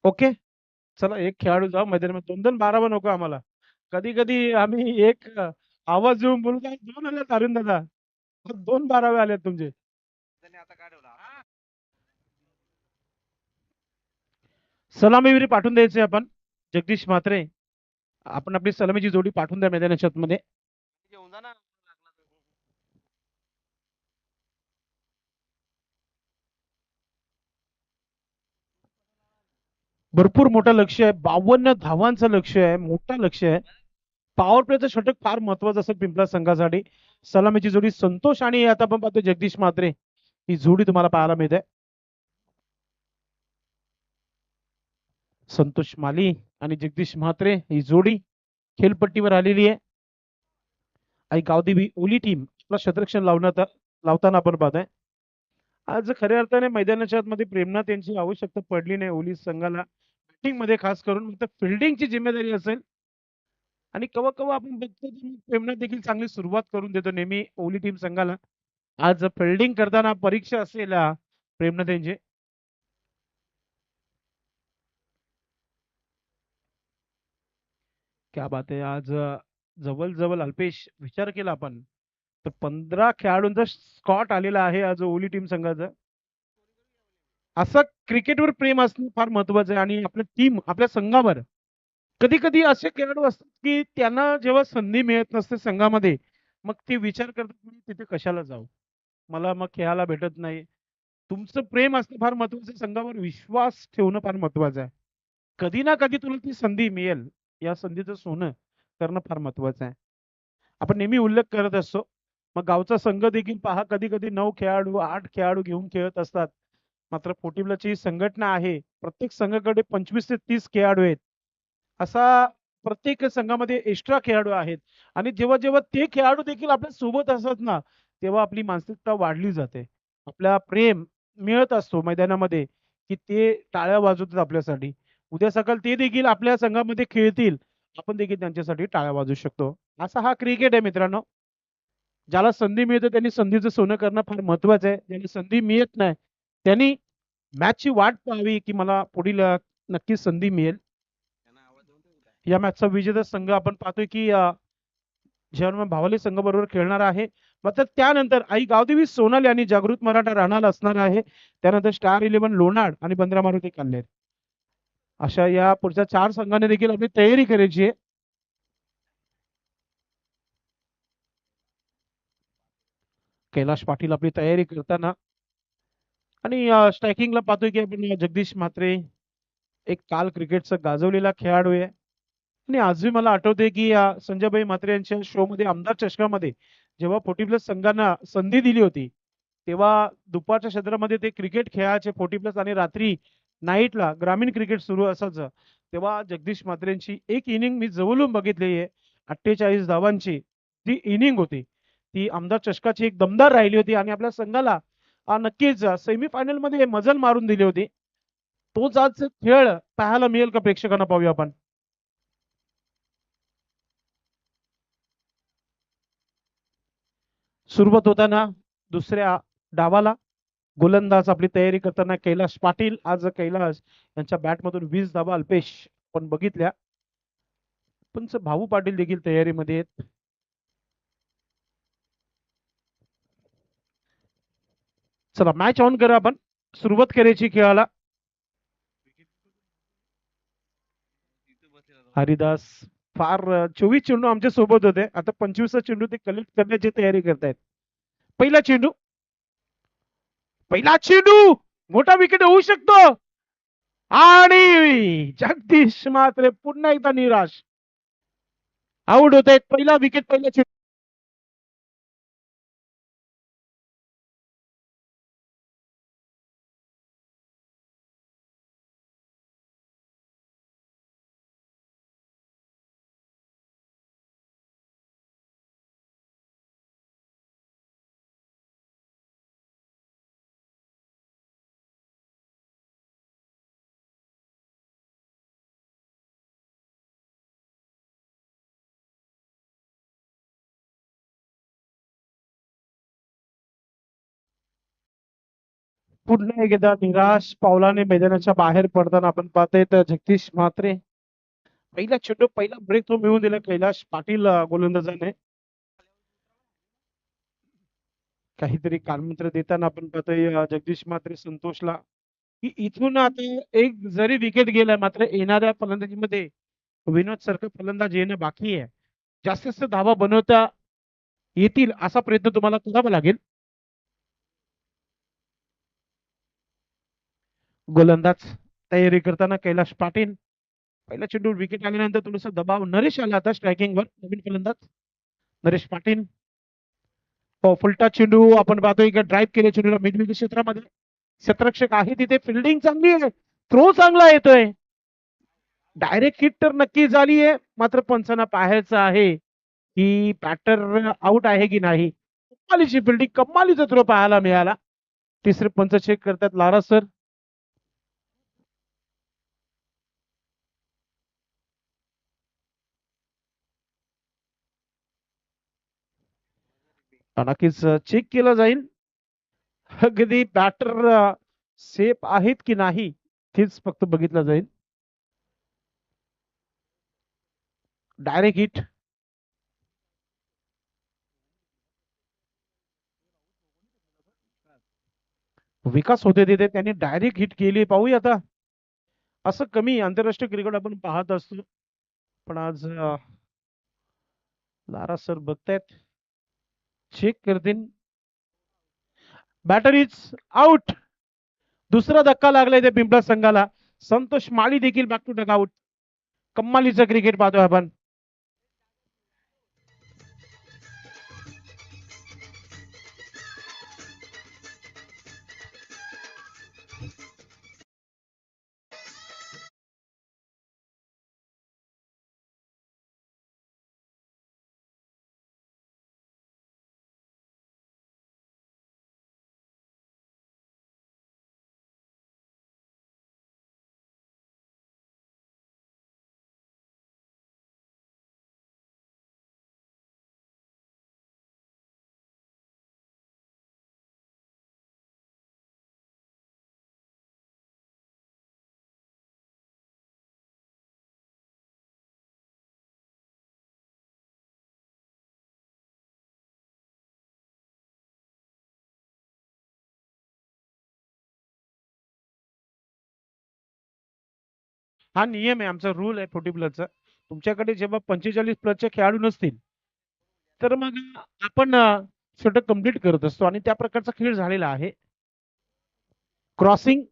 ओके, चला एक खेळाडू जाऊ मैदानामध्ये. 2-2 बारावा नको आम्हाला. कधी कधी आम्ही एक आवाज देऊन बोलतो. 2 आले अरुण दादा, 2 बारावे आले तुमचे. सलामीविरी पाठवून द्यायचे आपण. जगदीश म्हात्रे, आपण आपली सलामीची जोडी पाठवून द्या मैदानाच्या आतमध्ये. भरपूर मोठं लक्ष आहे. 52 धावांचं लक्ष आहे. मोठं लक्ष आहे. पॉवर प्लेचं षटक फार महत्वाचं असेल पिंपळा संघासाठी. सलामीची जोडी संतोष आणि आता आपण पाहतो जगदीश म्हात्रे, ही जोडी तुम्हाला पाहायला मिळते. संतोष माली आणि जगदीश म्हात्रे ही जोडी खेळपट्टीवर आलेली आहे. आणि गावदेवी ओली टीम आपला शतरक्षण लावताना आपण पाहतोय. आज खऱ्या अर्थाने मैदानाच्या आतमध्ये प्रेमनाथ यांची आवश्यकता पडली नाही ओली संघाला. बॅटिंग मध्ये खास करून फक्त फिल्डिंगची जिम्मेदारी असेल. आणि कवा कवा आपण बघतो की प्रेमनाथ देखील चांगली सुरुवात करून देतो नेहमी ओली टीम संघाला. आज फिल्डिंग करताना परीक्षा असेल प्रेमनाथ यांची. क्या बात आहे. आज जवळ अल्पेश विचार केला आपण तर 15 खेळाडूंचा स्कॉट आलेला आहे आज ओली टीम संघाचा. असं क्रिकेटवर प्रेम असणं फार महत्वाचं आहे. आणि आपल्या टीम आपल्या संघावर कधी कधी असे खेळाडू असतात की त्यांना जेव्हा संधी मिळत नसते संघामध्ये, मग ते विचार करतात मी तिथे कशाला जाऊ, मला मग खेळायला भेटत नाही. तुमचं प्रेम असणं फार महत्वाचं आहे. संघावर विश्वास ठेवणं फार महत्वाचं आहे. कधी ना कधी तुला ती संधी मिळेल. या संधीचं सोनं करणं फार महत्वाचं आहे. आपण नेहमी उल्लेख करत असतो. मग गावचा संघ देखील पहा कधी कधी 9 खेळाडू 8 खेळाडू घेऊन खेळत असतात. मात्र पोटिबलाची संघटना आहे. प्रत्येक संघाकडे 25 ते 30 खेळाडू आहेत. असा प्रत्येक संघामध्ये एक्स्ट्रा खेळाडू आहेत. आणि जेव्हा जेव्हा ते खेळाडू देखील आपल्या सोबत असतात ना, तेव्हा आपली मानसिकता वाढली जाते. आपल्या प्रेम मिळत असतो मैदानामध्ये की ते टाळ्या वाजवतात आपल्यासाठी. उद्या सकाळ ते देखील आपल्या संघामध्ये खेळतील, आपण देखील त्यांच्यासाठी टाळ्या वाजवू शकतो. असा हा क्रिकेट आहे मित्रांनो. ज्याला संधी मिळते त्यांनी संधीचं सोनं करणं फार महत्वाचं आहे. ज्यांनी संधी मिळत नाही त्यांनी मॅचची वाट पाहावी की मला पुढील नक्कीच संधी मिळेल. या मॅचचा विजेता संघ आपण पाहतोय की जेव्हा भावले संघ बरोबर खेळणार आहे. मात्र त्यानंतर आई गावदेवी सोनाली आणि जागृत मराठा राहणार असणार आहे. त्यानंतर स्टार 11 लोणाड आणि बंद्रा मारुती कल्लेर, अशा या पुढच्या 4 संघाने देखील आपली तयारी करायची आहे. कैलाश पाटील आपली तयारी करताना. आणि स्ट्रायकिंगला पाहतोय की आपण जगदीश म्हात्रे, एक काल क्रिकेटचा गाजवलेला खेळाडू आहे. आणि आजही मला आठवते की संजयभाई म्हात्रे यांच्या शो मध्ये आमदार चषकामध्ये जेव्हा 40+ संघांना संधी दिली होती, तेव्हा दुपारच्या क्षेत्रामध्ये ते क्रिकेट खेळायचे 40+ आणि रात्री नाईटला ग्रामीण क्रिकेट सुरू असायचं. तेव्हा जगदीश म्हात्रे यांची एक इनिंग मी जवळून बघितली आहे. 48 धावांची ती इनिंग होती. ती आमदार चषकाची एक दमदार राहिली होती आणि आपल्या संघाला नक्कीच सेमीफायनल मध्ये मजल मारून दिली होती. तोच आज खेळ पाहायला मिळेल का प्रेक्षकांना, पाहूया आपण. सुरुवात होताना दुसऱ्या डावाला गोलंदाज आपली तयारी करताना कैलाश पाटील. आज कैलाश यांच्या बॅटमधून 20 धावा अल्पेश आपण बघितल्या. पण भाऊ पाटील देखील तयारीमध्ये आहेत. चला मॅच ऑन करा, आपण सुरुवात करायची खेळाला. हरिदास फार 24 चेंडू आमच्या सोबत होते, आता 25 चेंडू ते कलेक्ट करण्याची तयारी करतायत. पहिला चेंडू मोठा विकेट होऊ शकतो आणि जगदीश मात्रे पुन्हा एकदा निराश आउट होत आहेत. पहिला विकेट पहिला चेंडू. पुन्हा एकदा निराश पावलाने मैदानाच्या बाहेर पडताना आपण पाहतोय तर जगदीश म्हात्रे. पहिला चेंडू पहिला ब्रेक थ्रू मिळवून दिला कैलाश पाटील गोलंदाजाने. काहीतरी कानमंत्र देताना आपण पाहतोय जगदीश म्हात्रे संतोषला की इथून आता एक जरी विकेट गेला मात्र येणाऱ्या फलंदाजीमध्ये विनोद सारखं फलंदाज येणं बाकी आहे. जास्तीत जास्त धावा बनवता येतील असा प्रयत्न तुम्हाला करावा लागेल. गोलंदाज तयारी करताना कैलाश पाटील. पहिला चेंडू विकेट आल्यानंतर थोडासा दबाव नरेश आला आता स्ट्रायकिंगवर. नवीन फलंदाज नरेश पाटील. फुलटा चेंडू आपण पाहतोय का ड्राईव्ह केले चेंडूला मिड विकेट क्षेत्रामध्ये. क्षेत्ररक्षक आहे तिथे, फिल्डिंग चांगली आहे, थ्रो चांगला येतोय. डायरेक्ट हिट तर नक्की झाली आहे, मात्र पंचांना पाहायचं आहे की बॅटर आउट आहे की नाही. कमालीची फिल्डिंग, कमालीचा थ्रो पाहायला मिळाला. तिसरे पंच चेक करतात लारा सर. नक्कीच चेक केलं जाईल अगदी बॅटर सेफ आहेत की नाही तेच फक्त बघितलं जाईल. Direct hit. विकास होते तिथे, त्यांनी डायरेक्ट हिट केली. पाहूया आता, असं कमी आंतरराष्ट्रीय क्रिकेट आपण पाहत असतो, पण आज लारा सर बघतायत, चेक करतील. Batter is out. दुसरा धक्का लागलाय त्या पिंपळा संघाला. संतोष माळी देखील बॅक टू डग आउट. कम्मालीचं क्रिकेट पाहतोय आपण. हा नियम आहे, आमचा रूल आहे 40 प्लसचा. तुमच्याकडे जेव्हा 45 प्लसचे खेळाडू नसतील तर मग आपण षटक कंप्लीट करत असतो आणि त्या प्रकारचा खेळ झालेला आहे. क्रॉसिंग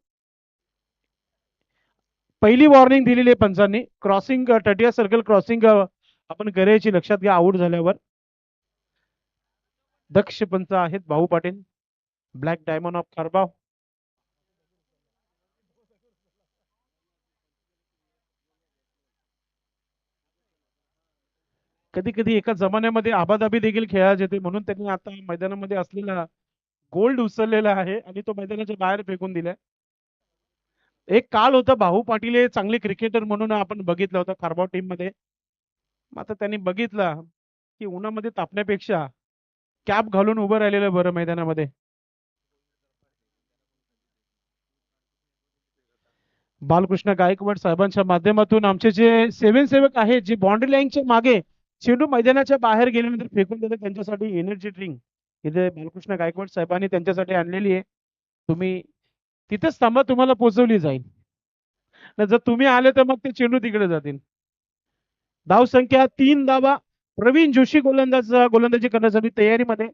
पहिली वॉर्निंग दिलेली आहे पंचांनी. क्रॉसिंग 30 सर्कल क्रॉसिंग आपण करायची, लक्षात घ्या आउट झाल्यावर. दक्ष पंच आहेत Bhau Patil. Black diamond of Karbav. कधी कधी एका जमान्यामध्ये आबादाबी देखील खेळायला येते, म्हणून त्यांनी आता मैदानामध्ये असलेला गोल्ड उचललेला आहे आणि तो मैदानाच्या बाहेर फेकून दिलाय. एक काल होता भाऊ पाटील हे चांगले क्रिकेटर म्हणून आपण बघितलं होतं कारबाव टीम मध्ये. आता त्यांनी बघितलं की उन्हामध्ये तापण्यापेक्षा कॅप घालून उभं राहिलेलं बरं मैदानामध्ये. बालकृष्ण गायकवाड साहेबांच्या माध्यमातून आमचे जे सेवक आहेत जे बाउंड्री लाईनच्या मागे चेंडू मैदानाच्या बाहेर गेल्यानंतर फेकून देतात त्यांच्यासाठी एनर्जी ड्रिंक इथे बालकृष्ण गायकवाड साहेबांनी त्यांच्यासाठी आणलेली आहे. तुम्ही तिथेच थांबा, तुम्हाला पोहोचवली जाईल. नाही जर तुम्ही आले तर मग ते चेंडू तिकडे जातील. धाव संख्या 3 धावा. प्रवीण जोशी गोलंदाजी करण्यासाठी तयारीमध्ये.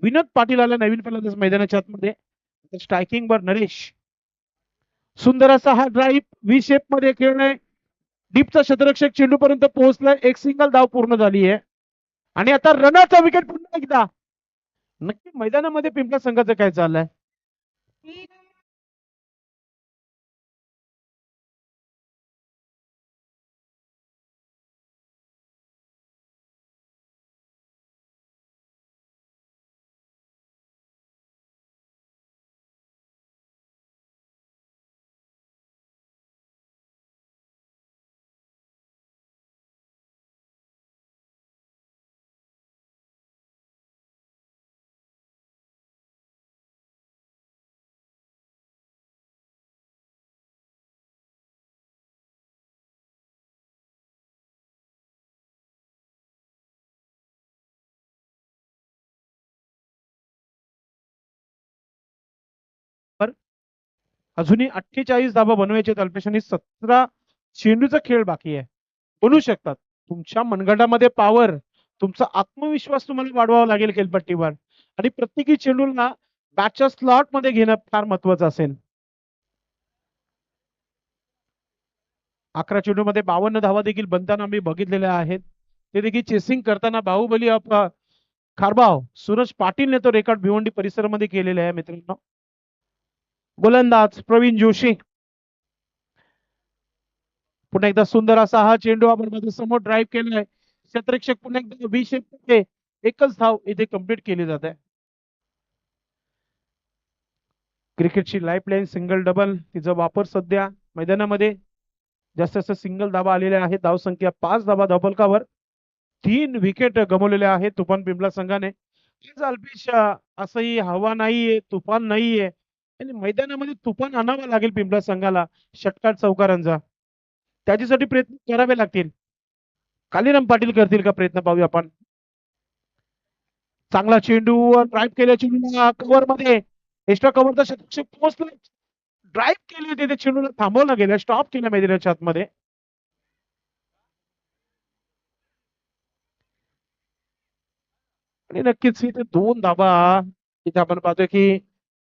विनोद पाटील आला नवीन फलंदाज मैदानाच्या आतमध्ये. स्ट्रायकिंग वर नरेश. सुंदर असा हा ड्राईव्ह व्ही शेप मध्ये खेळलाय. डीपचा क्षेत्ररक्षक चेंडू पर्यंत पोहोचलाय. एक सिंगल धाव पूर्ण झाली आहे आणि आता रनाचा विकेट पुन्हा एकदा. नक्की मैदानामध्ये पिंपळा संघाचं काय चाललंय. अजूनही 48 धाबा बनवायचे. अल्पेशांनी 17 चेंडूचा खेळ बाकी आहे. बनवू शकतात. तुमच्या मनगटामध्ये पॉवर, तुमचा आत्मविश्वास तुम्हाला वाढवावा लागेल खेळपट्टीवर आणि प्रत्येकी चेंडूला बॅटच्या स्लॉट मध्ये घेणं फार महत्वाचं असेल. 11 चेंडूमध्ये 52 धावा देखील बनताना आम्ही बघितलेल्या आहेत. ते देखील चेसिंग करताना बाहुबली खारबाव सूरज पाटीलने तो रेकॉर्ड भिवंडी परिसरामध्ये केलेला आहे मित्रांनो. गोलंदाज प्रवीण जोशी. पुन्हा एकदा सुंदर असा हा चेंडू आपण माझ्या समोर ड्राईव्ह केलाय. क्षेत्ररक्षक पुन्हा एकदा व्ही शेप मध्ये एकच धाव इथे कंप्लीट केली जाते. क्रिकेटची लाईफ लाईन सिंगल डबल तिचा वापर सध्या मैदानामध्ये जास्त जास्त सिंगल धाबा आलेल्या आहेत. धाव संख्या 5 धाबा धावफलकावर. 3 विकेट गमावलेल्या आहेत तुफान पिंपळा संघाने. अल्पेश असंही हवा नाहीये, तुफान नाहीये आणि मैदानामध्ये तुफान आणावं लागेल पिंपळा संघाला षटकार चौकारांचा. त्याच्यासाठी प्रयत्न करावे लागतील. कालीराम पाटील करतील का प्रयत्न, पाहूया आपण. चांगला चेंडू ड्राईव्ह केल्या चेंडूला कव्हर मध्ये एक्स्ट्रा कव्हरचा क्षेत्ररक्षक पोहोचला. ड्राईव्ह केली होती त्या चेंडूला थांबवलं गेलं, स्टॉप केलं मैदानाच्या आतमध्ये. आणि नक्कीच इथे 2 धाबा इथे आपण पाहतोय की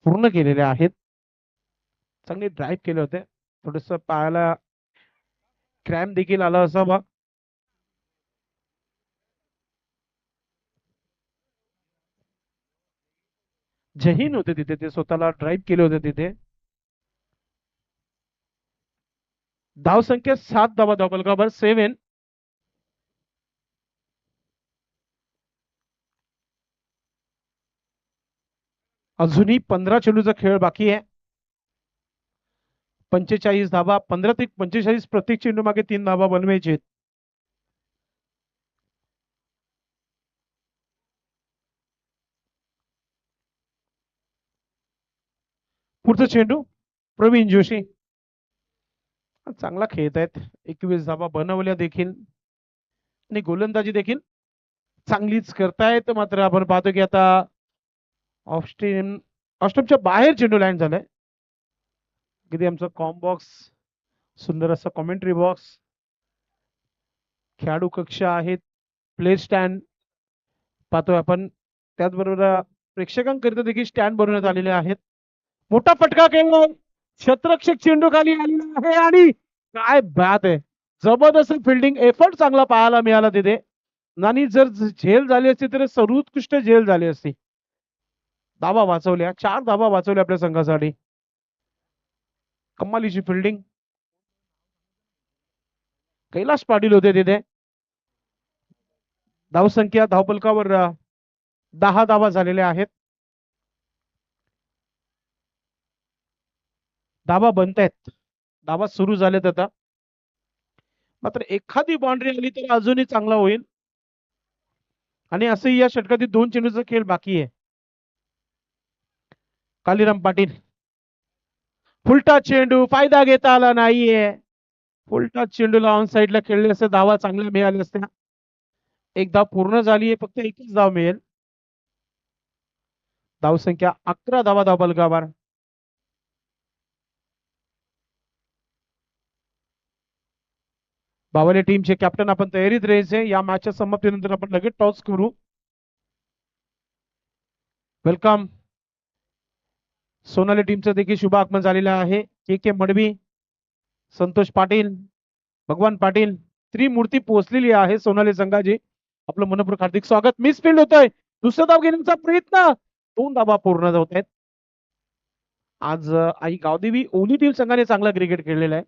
पूर्ण केलेल्या आहेत. चांगले ड्राईव्ह केले होते. थोडस पायाला क्रॅम्प देखील आला असावा. जहीन होते तिथे, ते स्वतःला ड्राईव्ह केले होते तिथे. धाव संख्या 7 धावा धावफलकावर 7. अजूनही 15 चेंडूचा खेळ बाकी आहे. 45 धावा. 15 ते 45 प्रत्येक चेंडू मागे 3 धावा बनवायचे. पुढचा चेंडू प्रवीण जोशी. चांगला खेळत आहेत. 21 धावा बनवल्या देखील आणि गोलंदाजी देखील चांगलीच करतायत. मात्र आपण पाहतो की आता ऑफस्टम्पच्या बाहेर चेंडू लँड झालाय. किती आमचा कॉम बॉक्स, सुंदर असा कॉमेंट्री बॉक्स, खेळाडू कक्ष आहेत, प्ले स्टँड पाहतोय आपण. त्याचबरोबर प्रेक्षकांकरिता देखील स्टँड बनवण्यात आलेले आहेत. मोठा फटका केला. क्षेत्ररक्षक चेंडू खाली आलेला आहे आणि काय बॅट आहे. जबरदस्त फिल्डिंग एफर्ट चांगला पाहायला मिळाला तिथे. आणि जर झेल झाली असती तर सर्वोत्कृष्ट झेल झाली असती. धावा वाचवल्या, 4 धावा वाचवल्या आपल्या संघासाठी. कमालीची फिल्डिंग. कैलास पाटील होते तिथे. धावसंख्या धावफलकावर 10 धावा झालेल्या आहेत. धावा बनतायत, धावा सुरू झाल्यात आता. मात्र एखादी बाउंड्री आली तर अजूनही चांगला होईल. आणि असंही या षटकातील 2 चेंडूचा खेळ बाकी आहे. कालीराम पाटील, फुलटा चेंडू, फायदा घेता आला नाहीये. फुलटा चेंडूला ऑन साइडला खेळले असते, धावा चांगल्या मिळाल्या असत्या. एक धाव पूर्ण झाली आहे, फक्त एकच धाव मिळेल. धावसंख्या 11 धावा धावफलकावर. बावले टीमचे कॅप्टन आपण तयारीत राहायचे. या मॅचच्या समाप्तीनंतर आपण लगेच टॉस करू. वेलकम. सोनाली टीमचं देखील शुभ आगमन झालेलं आहे. के मडवी, संतोष पाटील, भगवान पाटील, त्रिमूर्ती पोहोचलेली आहे सोनाली संघाची. आपलं मनपूर्वक हार्दिक स्वागत. मिस फील्ड होतोय, दुसरा धाव घेण्याचा प्रयत्न, 2 धावा पूर्ण होत आहेत. आज आई गावदेवी ओली टीम संघाने चांगला क्रिकेट खेळलेला आहे.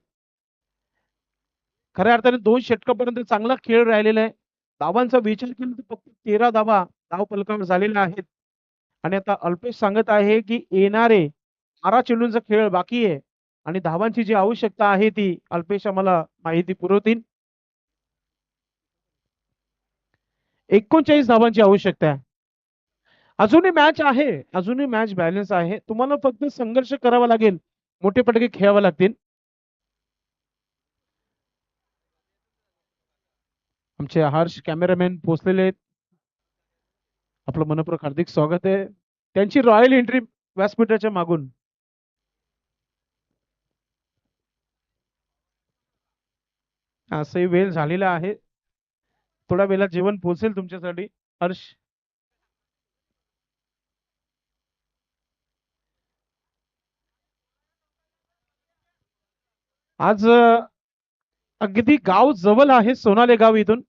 खऱ्या अर्थाने 2 षटकापर्यंत चांगला खेळ राहिलेला आहे. धावांचा विचार केला तर फक्त 13 धावा धाव फलकावर झालेल्या आहेत. आणि आता अल्पेश सांगत आहे की येणारे 12 चेंडूंचा खेळ बाकी आहे आणि धावांची जी आवश्यकता आहे ती अल्पेश आम्हाला माहिती पुरवतील. 39 धावांची आवश्यकता आहे. अजूनही मॅच आहे, अजूनही मॅच बॅलन्स आहे. तुम्हाला फक्त संघर्ष करावा लागेल, मोठे फटके खेळावे लागतील. आमचे हर्ष कॅमेरामॅन पोहोचलेले आहेत. आपलं मनपूर्वक हार्दिक स्वागत आहे. त्यांची रॉयल एंट्री व्यासपीठाच्या मागून. असंही वेळ झालेला आहे, थोड्या वेळात जेवण पोहोचेल तुमच्यासाठी. हर्ष, आज अगदी गाव जवळ आहे सोनाले गाव इथून,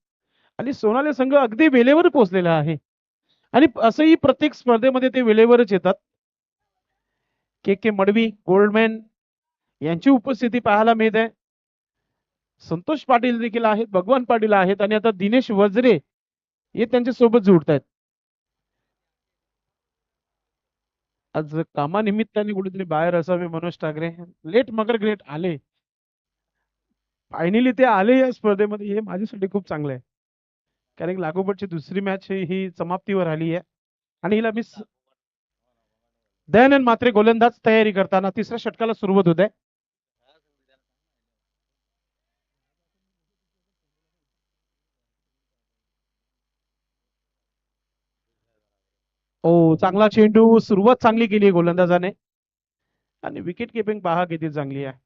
आणि सोनाले संघ अगदी वेळेवर पोहोचलेला आहे. आणि असंही प्रत्येक स्पर्धेमध्ये ते वेळेवरच येतात. के मडवी, गोल्डमॅन यांची उपस्थिती पाहायला मिळते. संतोष पाटील देखील आहेत, भगवान पाटील आहेत, आणि आता दिनेश वजरे हे त्यांच्या सोबत जुळत आहेत. आज कामानिमित्ताने कुठेतरी बाहेर असावे मनोज ठाकरे. लेट मगर ग्रेट आले, फायनली ते आले या स्पर्धेमध्ये. हे माझ्यासाठी खूप चांगलं आहे, कारण की लागोपाठची दुसरी मॅच ही समाप्तीवर आली आहे. आणि हिला मी दयानंद मात्रे गोलंदाज तयारी करताना तिसऱ्या षटकाला सुरुवात होते. ओ, चांगला चेंडू, सुरुवात चांगली केली गोलंदाजाने. आणि विकेट किपिंग पहा किती चांगली आहे.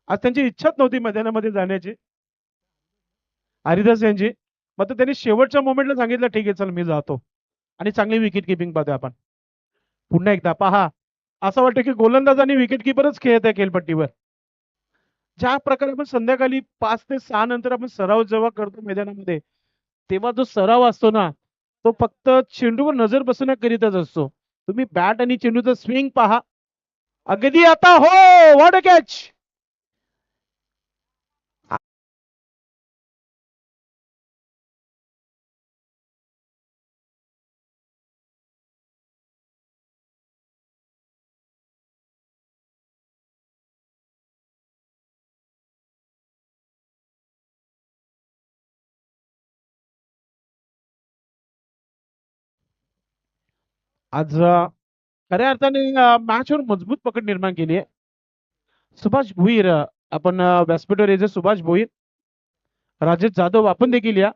आज त्यांची इच्छाच नव्हती मैदानामध्ये जाण्याची, हरिदास यांची. मग त्यांनी शेवटच्या मोमेंटला सांगितलं ठीक आहे चल मी जातो. आणि चांगली विकेट किपिंग पाहतोय आपण पुन्हा एकदा. पहा, असं वाटतं की गोलंदाज आणि विकेट किपरच खेळत आहे खेळपट्टीवर. ज्या प्रकारे आपण संध्याकाळी 5 ते 6 नंतर आपण सराव जेव्हा करतो मैदानामध्ये, तेव्हा जो सराव असतो ना, तो फक्त चेंडूवर नजर बसवण्याकरिताच असतो. तुम्ही बॅट आणि चेंडूचा स्विंग पहा. अगदी आता, हो, व्हॉट अ कॅच. आज खऱ्या अर्थाने मॅचवर मजबूत पकड निर्माण केली आहे. सुभाष भोईर, आपण व्यासपीठावर यायचे. सुभाष भोईर, राजेश जाधव आपण देखील या.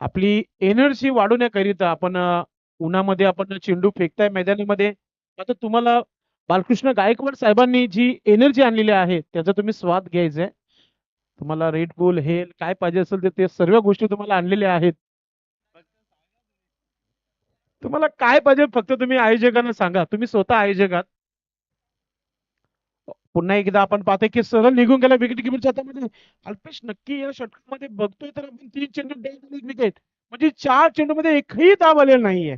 आपली एनर्जी वाढवण्याकरिता आपण उन्हामध्ये आपण चेंडू फेकताय मैदानामध्ये. आता तुम्हाला बालकृष्ण गायकवाड साहेबांनी जी एनर्जी आणलेली आहे त्याचा तुम्ही स्वाद घ्यायचा आहे. तुम्हाला रेड बुल हे काय पाहिजे असेल ते सर्व गोष्टी तुम्हाला आणलेल्या आहेत. तुम्हाला काय पाहिजे फक्त तुम्ही आयोजकांना सांगा, तुम्ही स्वतः आयोजक आहात. पुन्हा एकदा आपण पाहतोय की सरळ निघून गेला विकेट किपरच्या हातामध्ये. अल्पेश नक्की या षटकामध्ये बघतोय तर आपण 3 चेंडू विकेट, म्हणजे 4 चेंडू मध्ये एकही धाव आलेला नाहीये.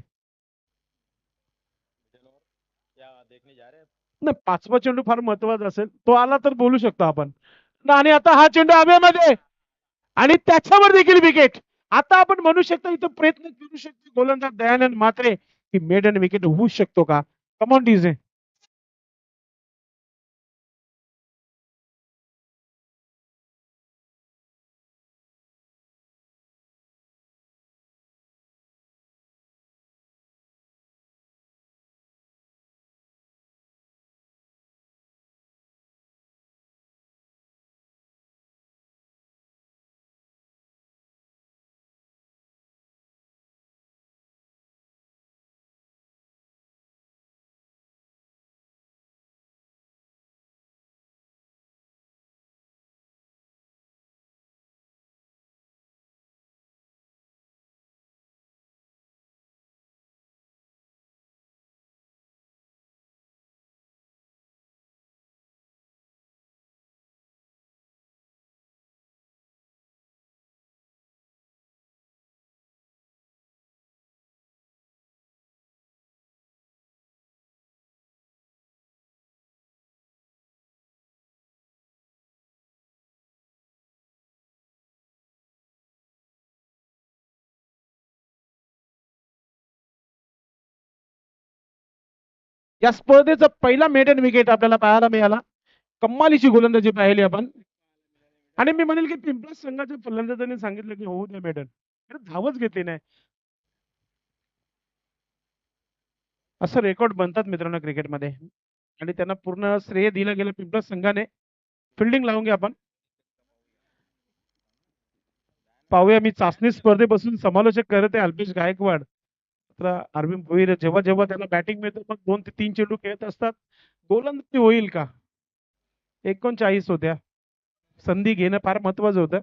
नाही, 5वा चेंडू फार महत्वाचा असेल, तो आला तर बोलू शकतो आपण. आणि आता हा चेंडू हवेमध्ये, आणि त्याच्यावर देखील विकेट. आता आपण म्हणू शकतो इथं प्रयत्न करू शकतो गोलंदाज दयानंद मात्रे की मेडन विकेट होऊ शकतो का. Come on DJ. या स्पर्धेचा पहिला मेडन विकेट आपल्याला पाहायला मिळाला. कम्मालीची गोलंदाजी पाहिली आपण. आणि मी म्हणेल की पिंपळा संघाच्या फलंदाजांनी सांगितलं की होऊ दे मेडन, धावच घेतली नाही. असं रेकॉर्ड बनतात मित्रांनो क्रिकेटमध्ये. आणि त्यांना पूर्ण श्रेय दिलं गेलं पिंपळा संघाने. फिल्डिंग लावून घ्या आपण. पाहूया, मी चाचणी स्पर्धेपासून समालोचक करत आहे अल्पेश गायकवाड. तर अरविंद भोईर जेव्हा जेव्हा त्यांना बॅटिंग मिळतं मग 2 ते 3 चेंडू खेळत असतात. गोलंदाजी होईल का? 39 होत्या. संधी घेणं फार महत्वाचं होतं.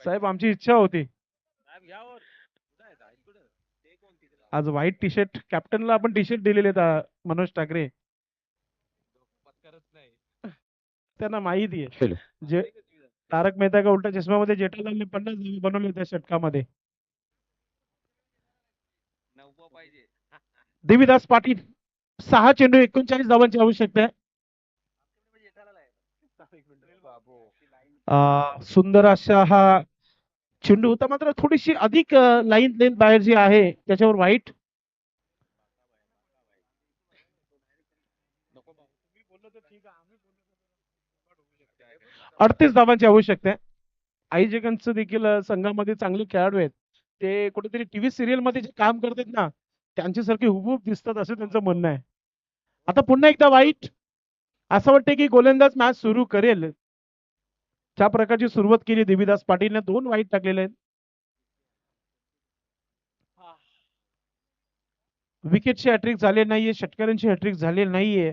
साहेब आमची इच्छा होती. आज व्हाईट टी शर्ट कॅप्टनला आपण टी शर्ट दिलेले आहेत मनोज ठाकरे. त्यांना माहिती आहे जे तारक मेहता का उलटा चष्मामध्ये जेठालालने 50 धावा बनवले त्या षटकामध्ये. देवीदास पाटील 6 चेंडू 39 धावांची आवश्यकता आहे. सुंदर अशा हा चेंडू होता, मात्र थोडीशी अधिक लाईन लेन बाहेर जी आहे त्याच्यावर व्हाईट. 38 धावांची आवश्यकता आहे. आई जगनचं देखील संघामध्ये चांगले खेळाडू आहेत. ते कुठेतरी टीव्ही सिरियल मध्ये जे काम करतात ना त्यांच्यासारखे हुबहूब दिसतात असं त्यांचं म्हणणं आहे. आता पुन्हा एकदा वाईट. असं वाटतं की गोलंदाज मॅच सुरू करेल. ज्या प्रकारची सुरुवात केली देवीदास पाटीलने 2 वाईट टाकलेले आहेत. विकेटची हॅट्रिक झाले नाहीये, षटकारांची हॅट्रिक झालेली नाहीये.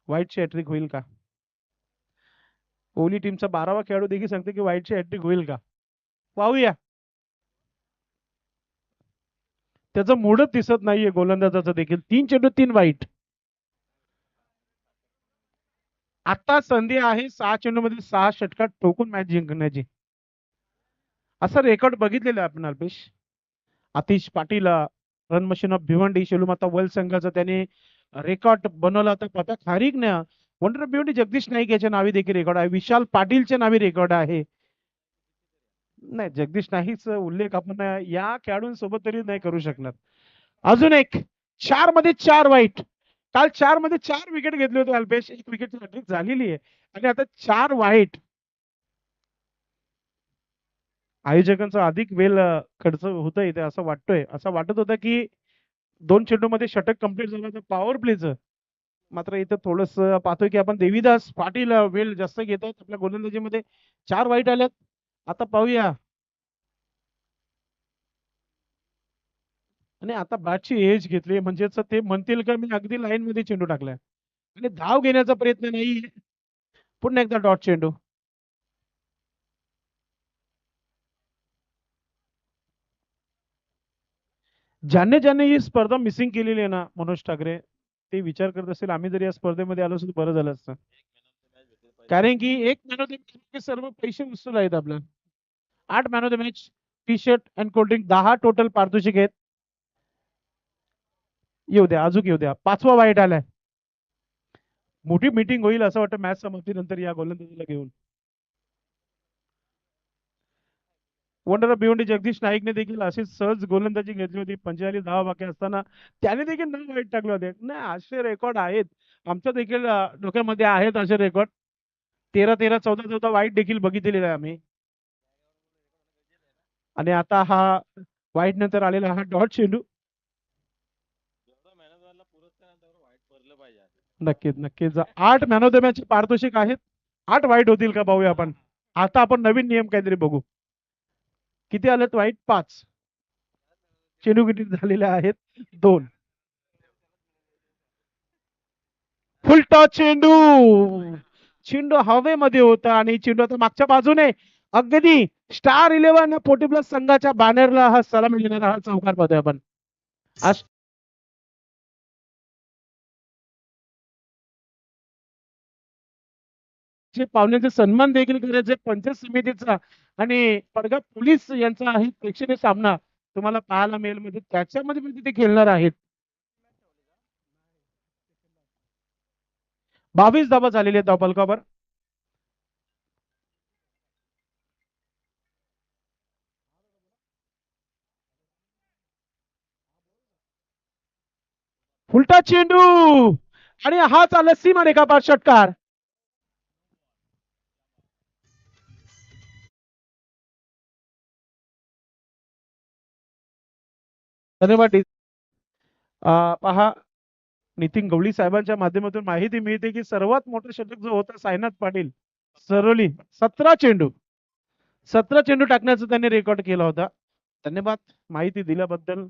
व्हाईटची हॅट्रिक होईल का? कोहली टीमचा 12वा खेळाडू देखील सांगते की व्हाईटची हॅट्रिक होईल का? पाहूया. त्याचं मूडच दिसत नाहीये गोलंदाजाचं देखील. 3 चेंडू 3 वाईट. आता संधी आहे 6 चेंडू मध्ये 6 षटकात ठोकून मॅच जिंकण्याची. असं रेकॉर्ड बघितलेलं आहे आपण Alpesh. Atish Patil run machine of Bhiwandi Shelumata world संघाचा त्याने रेकॉर्ड बनवला होता. पता खारीक ना वंडर भिवंडी जगदीश नाईक याच्या नावे देखील रेकॉर्ड आहे. विशाल पाटीलच्या नावे रेकॉर्ड आहे. नाही, जगदीश नाईकचा उल्लेख आपण या खेळाडूंसोबत तरी नाही करू शकणार. अजून एक 4 मध्ये 4 वाईट. काल 4 मध्ये 4 विकेट घेतले होते अल्पेश. 1 विकेटची हॅट्रिक झालेली आहे आणि आता 4 वाईट. आयोजकांचा अधिक वेळ खर्च होतोय इथे असं वाटतोय. असं वाटत होतं की 2 चेंडू मध्ये षटक कंप्लीट झालं तर पॉवर प्लेचं. मात्र इथं थोडस पाहतोय की आपण देवीदास पाटील वेळ जास्त घेत आहेत आपल्या गोलंदाजीमध्ये. 4 वाईट आल्यात. आता पाहूया. आणि आता बॅटची एज घेतली म्हणजेच ते म्हणतील का मी अगदी लाईन मध्ये चेंडू टाकलाय आणि धाव घेण्याचा प्रयत्न नाही. पुन्हा एकदा डॉट चेंडू. ज्याने ज्याने ही स्पर्धा मिसिंग केलेली आहे ना मनोज ठाकरे, ते विचार करत असेल आम्ही जर या स्पर्धेमध्ये आलो असतो बरं झालं असतं. कारण की एक मॅन ऑफ द मॅच सर्व पैसे वसूल आहेत आपल्याला. 8 man of the match, T shirt and cold drink 10 total पारितोषिक आहेत. येऊ द्या, अजून येऊ द्या. 5वा वाईट आलाय. मोठी मीटिंग होईल असं वाटतं मॅच समाप्तीनंतर या गोलंदाजीला घेऊन. वंडर भिवंडी जगदीश नाईकने देखील अशीच सहज गोलंदाजी घेतली होती. 45 धावा बाकी असताना त्याने देखील 9 वाईट टाकले होते. नाही, असे रेकॉर्ड आहेत. आमच्या देखील डोक्यामध्ये आहेत असे रेकॉर्ड. 13-13, 14-14 वाईट देखील बघितलेले आहे आम्ही. आणि आता हा वाईट नंतर आलेला हा डॉट चेंडू. नक्कीच नक्कीच 8 मॅन ऑफ द मॅच पारितोषिक आहेत. 8 वाईट होतील का पाहूया आपण. आता आपण नवीन नियम काहीतरी बघू. किती आलेत वाईट? 5. चेंडू किती झालेले आहेत? 2. फुल टॉस चेंडू. चेंडू हवेमध्ये होता आणि चेंडू आता मागच्या बाजूने अगदी स्टार 11 पोटी प्लस संघाच्या बॅनरला हा सलामी देणारा हा चौकार पाहतोय आपण. पाहुण्यांचा सन्मान देखील करायचे पंचायत समितीचा आणि पडगा पोलीस यांचा आहे प्रेक्षणीय सामना तुम्हाला पाहायला मिळेल. म्हणजे त्याच्यामध्ये पण तिथे खेळणार आहेत. 22 धावा झालेल्या आहेत धावफलकावर. फुलटा चेंडू आणि हा चालला सीमारेखापार षटकार. धन्यवाद. पहा, नितीन गवळी साहेबांच्या माध्यमातून माहिती मिळते की सर्वात मोठं षटक जो होता साईनाथ पाटील सरोली 17 चेंडू टाकण्याचा त्यांनी रेकॉर्ड केला होता. धन्यवाद माहिती दिल्याबद्दल.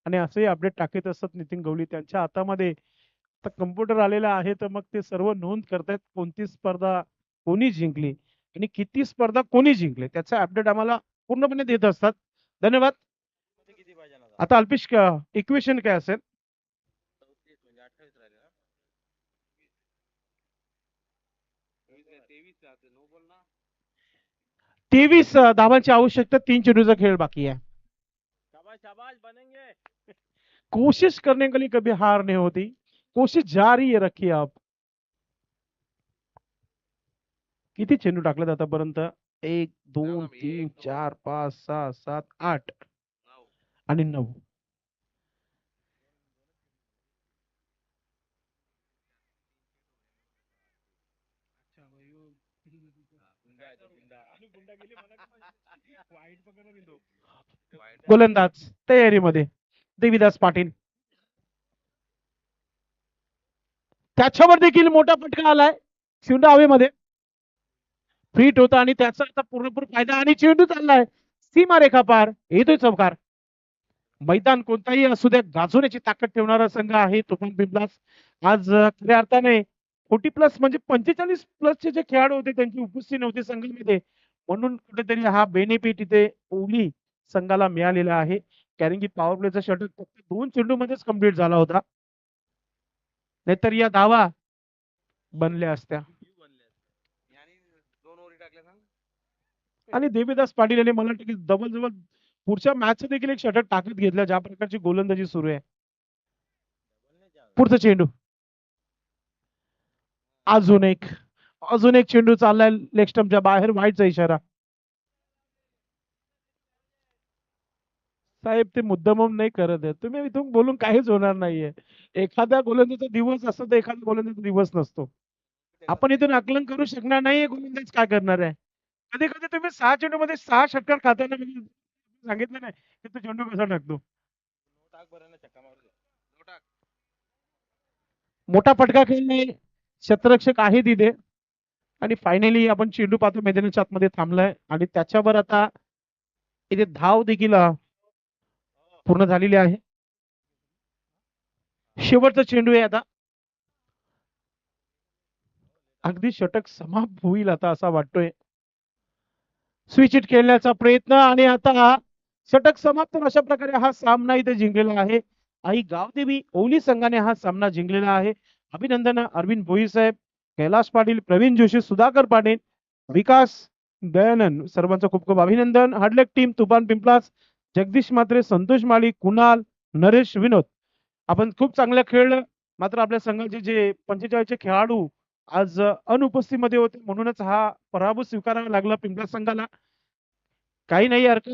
आणि असेही अपडेट टाकत असतात नितीन गवळी. त्यांच्या हातामध्ये आता कम्प्युटर आलेला आहे, तर मग ते सर्व नोंद करतायत कोणती स्पर्धा कोणी जिंकली आणि किती स्पर्धा कोणी जिंकले त्याचा अपडेट आम्हाला पूर्णपणे देत असतात. धन्यवाद. आता अल्पिश इक्वेशन काय असेल? 23 धावांची आवश्यकता, 3 चेंडूचा खेळ बाकी आहे. कोशिश करने के लिए कभी हार नहीं होती, कोशिश जारी रखिए आप. किती चेंडू टाकले आतापर्यंत? 1 2 3 4 5 6 7 8 आणि 9. गोलंदाज तयारीमध्ये देवीदास पाटील. त्याच्यावर देखील मोठा फटका आलाय. चेंडू हवेमध्ये फिट होता आणि त्याचा आता पूर्णपूर फायदा आणि चेंडू चाललाय सीमारेखा पार. येतोय चौकार. मैदान कोणताही असू द्या, गाजवण्याची ताकद ठेवणारा संघ आहे तुफान पिंपलास. आज खऱ्या अर्थाने 40+ म्हणजे 45+ जे खेळाडू होते त्यांची उपस्थिती नव्हती संघामध्ये, म्हणून कुठेतरी हा बेनिफिट इथे ओली संघाला मिळालेला आहे. कारण की पॉवर प्लेचा षटक फक्त 2 चेंडू मध्येच कम्प्लीट झाला होता, नाहीतर या धावा बनल्या असत्या. आणि देवीदास पाटील यांनी मला वाटतं की जवळ पुढच्या मॅच देखील एक षटक टाकत घेतल्या, ज्या प्रकारची गोलंदाजी सुरू आहे. पुढचा चेंडू अजून एक चेंडू चाललाय लेग स्टंपच्या बाहेर, वाईटचा इशारा. साहेब ते मुद्दामून नाही करत आहे, तुम्ही इथून बोलून काहीच होणार नाहीये. एखाद्या गोलंदाजीचा दिवस असतो तर एखाद्या गोलंदाजीचा दिवस नसतो. आपण इथून आकलन करू शकणार नाहीये गोलंदाज काय करणार आहे. कधी कधी तुम्ही 6 चेंडू मध्ये 6 षटकार खाताना सांगितलं नाही की तो चेंडू कसा टाकतो. मोठा फटका खेळणे क्षेत्ररक्षक आहे तिथे. आणि फायनली आपण चेंडू पाहतो मैदानाच्या आतमध्ये थांबलाय आणि त्याच्यावर आता इथे धाव देखील पूर्ण झालेली आहे. शेवटचा चेंडू आहे आता. अगदी षटक समाप्त होईल आता असा वाटतोय. स्विच इट खेळण्याचा प्रयत्न आणि आता षटक समाप्त. अशा प्रकारे हा सामना इथे जिंकलेला आहे. आई गावदेवी ओली संघाने हा सामना जिंकलेला आहे. अभिनंदन अरविंद भोई साहेब, कैलास पाटील, प्रवीण जोशी, सुधाकर पाटील, विकास दयानंद, सर्वांचं खूप खूप अभिनंदन. हार्डलेक टीम तुफान पिंपलास, जगदीश मात्रे, संतोष माळी, कुणाल, नरेश, विनोद, आपण खूप चांगलं खेळलं. मात्र आपल्या संघाचे जे 45 खेळाडू आज अनुपस्थितीमध्ये होते, म्हणूनच हा पराभव स्वीकारावा लागला पिंपलास संघाला. काही नाही हरकत.